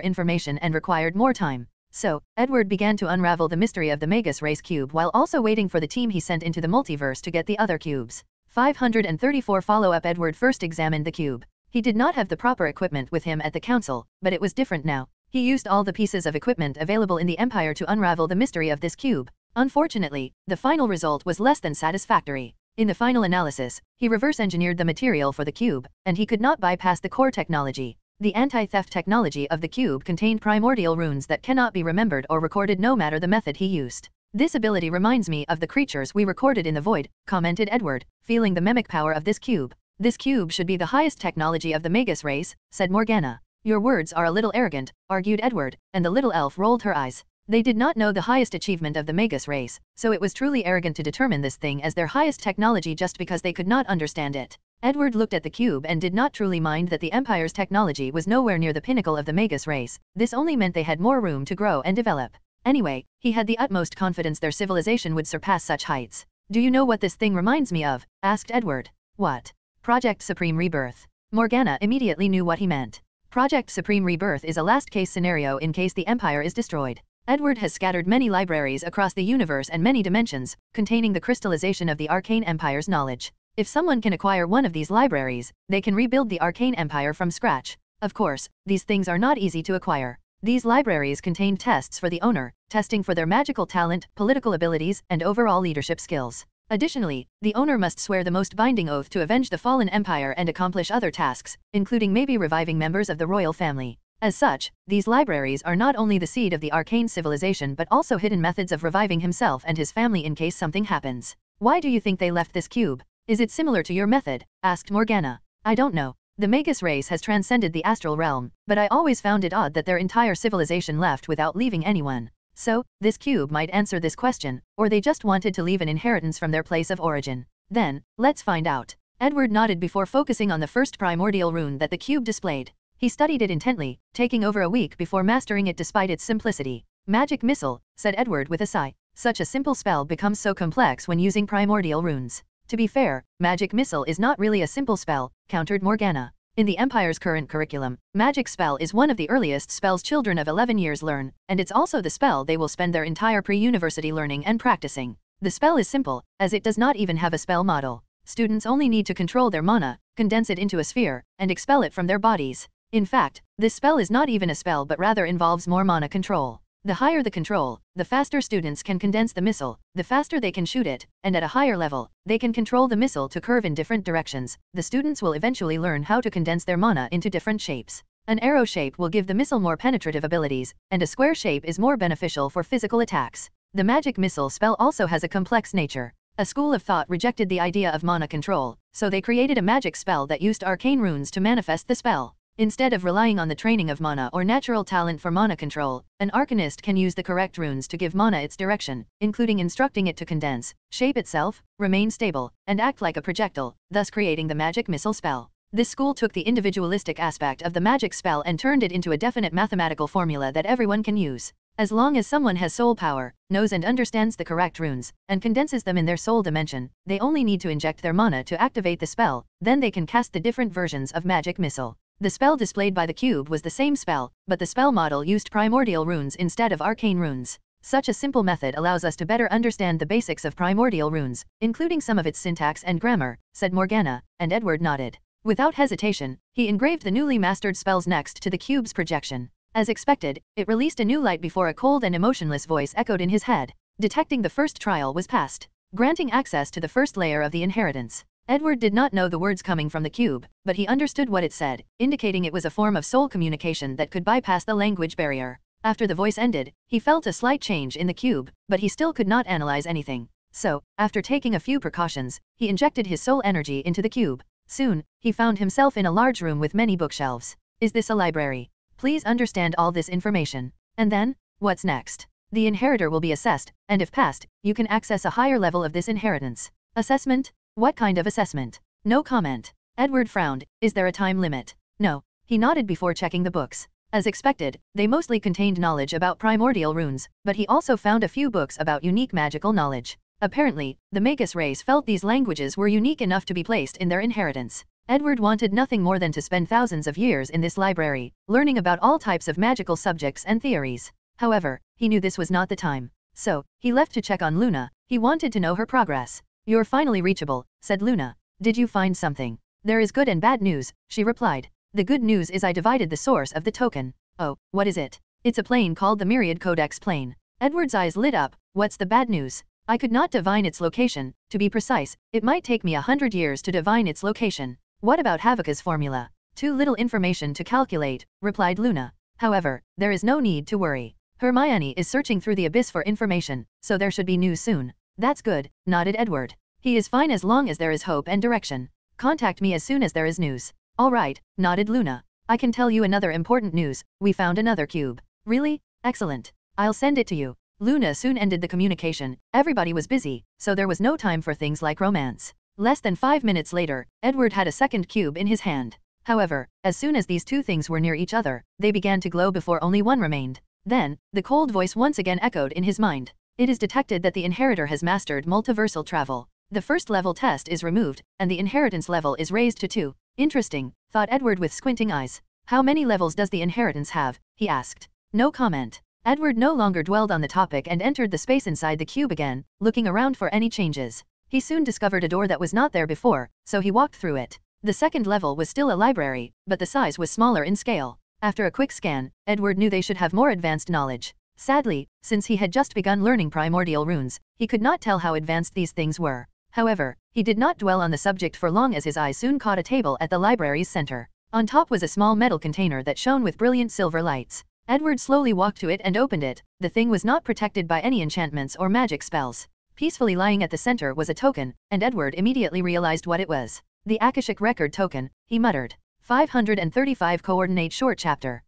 information and required more time. So, Edward began to unravel the mystery of the Magus Race cube while also waiting for the team he sent into the multiverse to get the other cubes. 534 Follow-up. Edward first examined the cube. He did not have the proper equipment with him at the council, but it was different now. He used all the pieces of equipment available in the Empire to unravel the mystery of this cube. Unfortunately, the final result was less than satisfactory. In the final analysis, he reverse-engineered the material for the cube, and he could not bypass the core technology. The anti-theft technology of the cube contained primordial runes that cannot be remembered or recorded no matter the method he used. "This ability reminds me of the creatures we recorded in the void," commented Edward, feeling the mimic power of this cube. "This cube should be the highest technology of the Magus race," said Morgana. "Your words are a little arrogant," argued Edward, and the little elf rolled her eyes. They did not know the highest achievement of the Magus race, so it was truly arrogant to determine this thing as their highest technology just because they could not understand it. Edward looked at the cube and did not truly mind that the Empire's technology was nowhere near the pinnacle of the Magus race. This only meant they had more room to grow and develop. Anyway, he had the utmost confidence their civilization would surpass such heights. Do you know what this thing reminds me of? Asked Edward. What? Project Supreme Rebirth. Morgana immediately knew what he meant. Project Supreme Rebirth is a last-case scenario in case the Empire is destroyed. Edward has scattered many libraries across the universe and many dimensions, containing the crystallization of the Arcane Empire's knowledge. If someone can acquire one of these libraries, they can rebuild the Arcane Empire from scratch. Of course, these things are not easy to acquire. These libraries contain tests for the owner, testing for their magical talent, political abilities, and overall leadership skills. Additionally, the owner must swear the most binding oath to avenge the fallen empire and accomplish other tasks, including maybe reviving members of the royal family. As such, these libraries are not only the seed of the arcane civilization but also hidden methods of reviving himself and his family in case something happens. Why do you think they left this cube? Is it similar to your method? Asked Morgana. I don't know. The Magus race has transcended the astral realm, but I always found it odd that their entire civilization left without leaving anyone. So, this cube might answer this question, or they just wanted to leave an inheritance from their place of origin. Then, let's find out. Edward nodded before focusing on the first primordial rune that the cube displayed. He studied it intently, taking over a week before mastering it despite its simplicity. Magic missile, said Edward with a sigh. Such a simple spell becomes so complex when using primordial runes. To be fair, magic missile is not really a simple spell, countered Morgana. In the Empire's current curriculum, magic spell is one of the earliest spells children of 11 years learn, and it's also the spell they will spend their entire pre-university learning and practicing. The spell is simple, as it does not even have a spell model. Students only need to control their mana, condense it into a sphere, and expel it from their bodies. In fact, this spell is not even a spell but rather involves more mana control. The higher the control, the faster students can condense the missile, the faster they can shoot it, and at a higher level, they can control the missile to curve in different directions. The students will eventually learn how to condense their mana into different shapes. An arrow shape will give the missile more penetrative abilities, and a square shape is more beneficial for physical attacks. The magic missile spell also has a complex nature. A school of thought rejected the idea of mana control, so they created a magic spell that used arcane runes to manifest the spell. Instead of relying on the training of mana or natural talent for mana control, an arcanist can use the correct runes to give mana its direction, including instructing it to condense, shape itself, remain stable, and act like a projectile, thus creating the magic missile spell. This school took the individualistic aspect of the magic spell and turned it into a definite mathematical formula that everyone can use. As long as someone has soul power, knows and understands the correct runes, and condenses them in their soul dimension, they only need to inject their mana to activate the spell, then they can cast the different versions of magic missile. The spell displayed by the cube was the same spell, but the spell model used primordial runes instead of arcane runes. Such a simple method allows us to better understand the basics of primordial runes, including some of its syntax and grammar, said Morgana, and Edward nodded. Without hesitation, he engraved the newly mastered spells next to the cube's projection. As expected, it released a new light before a cold and emotionless voice echoed in his head. Detecting the first trial was passed, granting access to the first layer of the inheritance. Edward did not know the words coming from the cube, but he understood what it said, indicating it was a form of soul communication that could bypass the language barrier. After the voice ended, he felt a slight change in the cube, but he still could not analyze anything. So, after taking a few precautions, he injected his soul energy into the cube. Soon, he found himself in a large room with many bookshelves. Is this a library? Please understand all this information. And then, what's next? The inheritor will be assessed, and if passed, you can access a higher level of this inheritance. Assessment? What kind of assessment? No comment. Edward frowned. Is there a time limit? No. He nodded before checking the books. As expected, they mostly contained knowledge about primordial runes, but he also found a few books about unique magical knowledge. Apparently, the Magus race felt these languages were unique enough to be placed in their inheritance. Edward wanted nothing more than to spend thousands of years in this library, learning about all types of magical subjects and theories. However, he knew this was not the time. So, he left to check on Luna. He wanted to know her progress. You're finally reachable, said Luna. Did you find something? There is good and bad news, she replied. The good news is I divided the source of the token. Oh, what is it? It's a plane called the Myriad Codex plane. Edward's eyes lit up. What's the bad news? I could not divine its location. To be precise, it might take me 100 years to divine its location. What about Havika's formula? Too little information to calculate, replied Luna. However, there is no need to worry. Hermione is searching through the abyss for information, so there should be news soon. That's good, nodded Edward. He is fine as long as there is hope and direction. Contact me as soon as there is news. All right, nodded Luna. I can tell you another important news. We found another cube. Really? Excellent. I'll send it to you. Luna soon ended the communication. Everybody was busy, so there was no time for things like romance. Less than 5 minutes later, Edward had a second cube in his hand. However, as soon as these two things were near each other, they began to glow before only one remained. Then, the cold voice once again echoed in his mind. It is detected that the inheritor has mastered multiversal travel. The first level test is removed, and the inheritance level is raised to 2. Interesting, thought Edward with squinting eyes. How many levels does the inheritance have? He asked. No comment. Edward no longer dwelled on the topic and entered the space inside the cube again, looking around for any changes. He soon discovered a door that was not there before, so he walked through it. The second level was still a library, but the size was smaller in scale. After a quick scan, Edward knew they should have more advanced knowledge. Sadly, since he had just begun learning primordial runes, he could not tell how advanced these things were. However, he did not dwell on the subject for long as his eyes soon caught a table at the library's center. On top was a small metal container that shone with brilliant silver lights. Edward slowly walked to it and opened it. The thing was not protected by any enchantments or magic spells. Peacefully lying at the center was a token, and Edward immediately realized what it was. The Akashic Record token, he muttered. 535 Coordinate Short Chapter.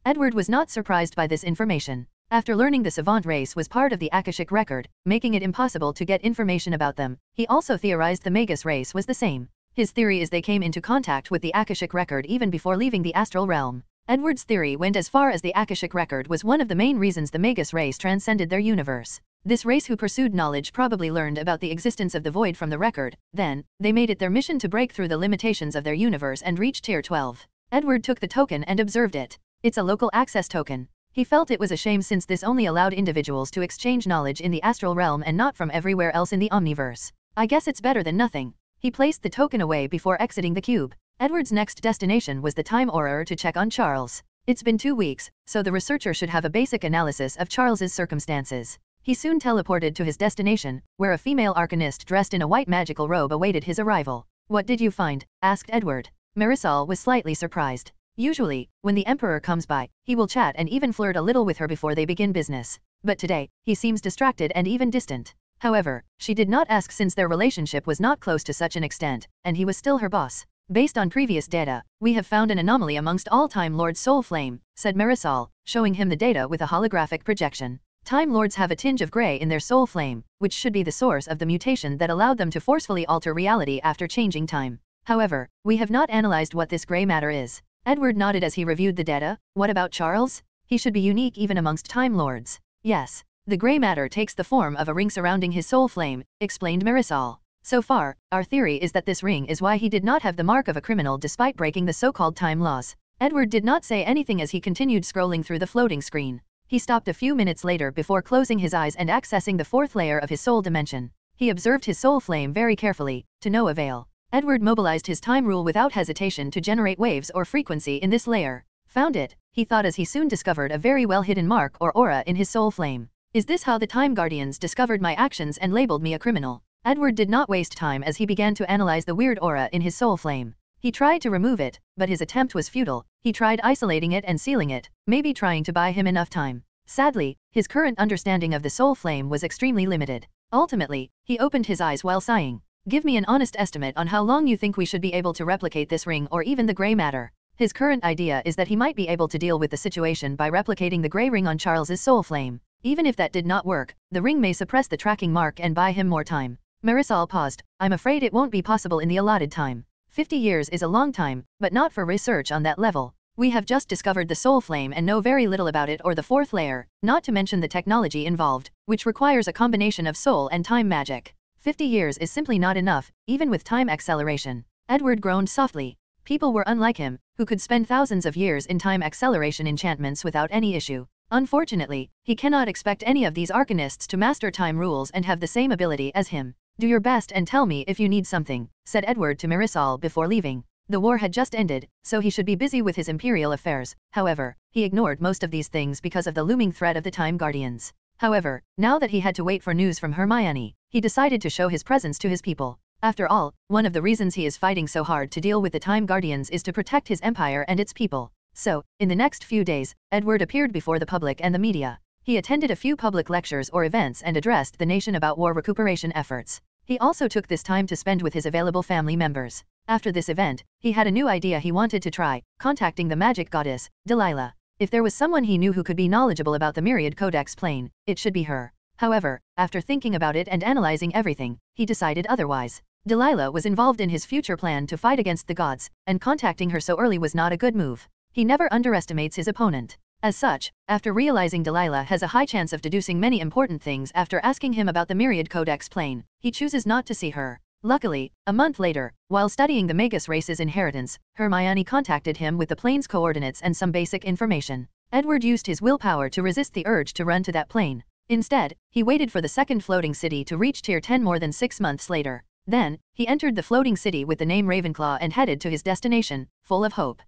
Edward was not surprised by this information. After learning the Savant race was part of the Akashic Record, making it impossible to get information about them, he also theorized the Magus race was the same. His theory is they came into contact with the Akashic Record even before leaving the astral realm. Edward's theory went as far as the Akashic Record was one of the main reasons the Magus race transcended their universe. This race who pursued knowledge probably learned about the existence of the void from the record, then, they made it their mission to break through the limitations of their universe and reach Tier 12. Edward took the token and observed it. It's a local access token. He felt it was a shame since this only allowed individuals to exchange knowledge in the astral realm and not from everywhere else in the omniverse. I guess it's better than nothing. He placed the token away before exiting the cube. Edward's next destination was the Time Auror to check on Charles. It's been 2 weeks, so the researcher should have a basic analysis of Charles's circumstances. He soon teleported to his destination, where a female arcanist dressed in a white magical robe awaited his arrival. What did you find? Asked Edward. Marisol was slightly surprised. Usually, when the Emperor comes by, he will chat and even flirt a little with her before they begin business. But today, he seems distracted and even distant. However, she did not ask since their relationship was not close to such an extent, and he was still her boss. Based on previous data, we have found an anomaly amongst all Time Lords' soul flame, said Marisol, showing him the data with a holographic projection. Time Lords have a tinge of grey in their soul flame, which should be the source of the mutation that allowed them to forcefully alter reality after changing time. However, we have not analyzed what this grey matter is. Edward nodded as he reviewed the data. What about Charles? He should be unique even amongst Time Lords. Yes, the grey matter takes the form of a ring surrounding his soul flame, explained Marisol. So far, our theory is that this ring is why he did not have the mark of a criminal despite breaking the so-called time laws. Edward did not say anything as he continued scrolling through the floating screen. He stopped a few minutes later before closing his eyes and accessing the 4th layer of his soul dimension. He observed his soul flame very carefully, to no avail. Edward mobilized his time rule without hesitation to generate waves or frequency in this layer. Found it, he thought as he soon discovered a very well-hidden mark or aura in his soul flame. Is this how the Time Guardians discovered my actions and labeled me a criminal? Edward did not waste time as he began to analyze the weird aura in his soul flame. He tried to remove it, but his attempt was futile. He tried isolating it and sealing it, maybe trying to buy him enough time. Sadly, his current understanding of the soul flame was extremely limited. Ultimately, he opened his eyes while sighing. Give me an honest estimate on how long you think we should be able to replicate this ring or even the grey matter. His current idea is that he might be able to deal with the situation by replicating the grey ring on Charles's soul flame. Even if that did not work, the ring may suppress the tracking mark and buy him more time. Marisol paused. I'm afraid it won't be possible in the allotted time. 50 years is a long time, but not for research on that level. We have just discovered the soul flame and know very little about it or the 4th layer, not to mention the technology involved, which requires a combination of soul and time magic. 50 years is simply not enough, even with time acceleration. Edward groaned softly. People were unlike him, who could spend thousands of years in time acceleration enchantments without any issue. Unfortunately, he cannot expect any of these arcanists to master time rules and have the same ability as him. Do your best and tell me if you need something, said Edward to Marisol before leaving. The war had just ended, so he should be busy with his imperial affairs. However, he ignored most of these things because of the looming threat of the Time Guardians. However, now that he had to wait for news from Hermione, he decided to show his presence to his people. After all, one of the reasons he is fighting so hard to deal with the Time Guardians is to protect his empire and its people. So, in the next few days, Edward appeared before the public and the media. He attended a few public lectures or events and addressed the nation about war recuperation efforts. He also took this time to spend with his available family members. After this event, he had a new idea he wanted to try, contacting the magic goddess, Delilah. If there was someone he knew who could be knowledgeable about the Myriad Codex plane, it should be her. However, after thinking about it and analyzing everything, he decided otherwise. Delilah was involved in his future plan to fight against the gods, and contacting her so early was not a good move. He never underestimates his opponent. As such, after realizing Delilah has a high chance of deducing many important things after asking him about the Myriad Codex plane, he chooses not to see her. Luckily, a month later, while studying the Magus race's inheritance, Hermione contacted him with the plane's coordinates and some basic information. Edward used his willpower to resist the urge to run to that plane. Instead, he waited for the second floating city to reach Tier 10 more than 6 months later. Then, he entered the floating city with the name Ravenclaw and headed to his destination, full of hope.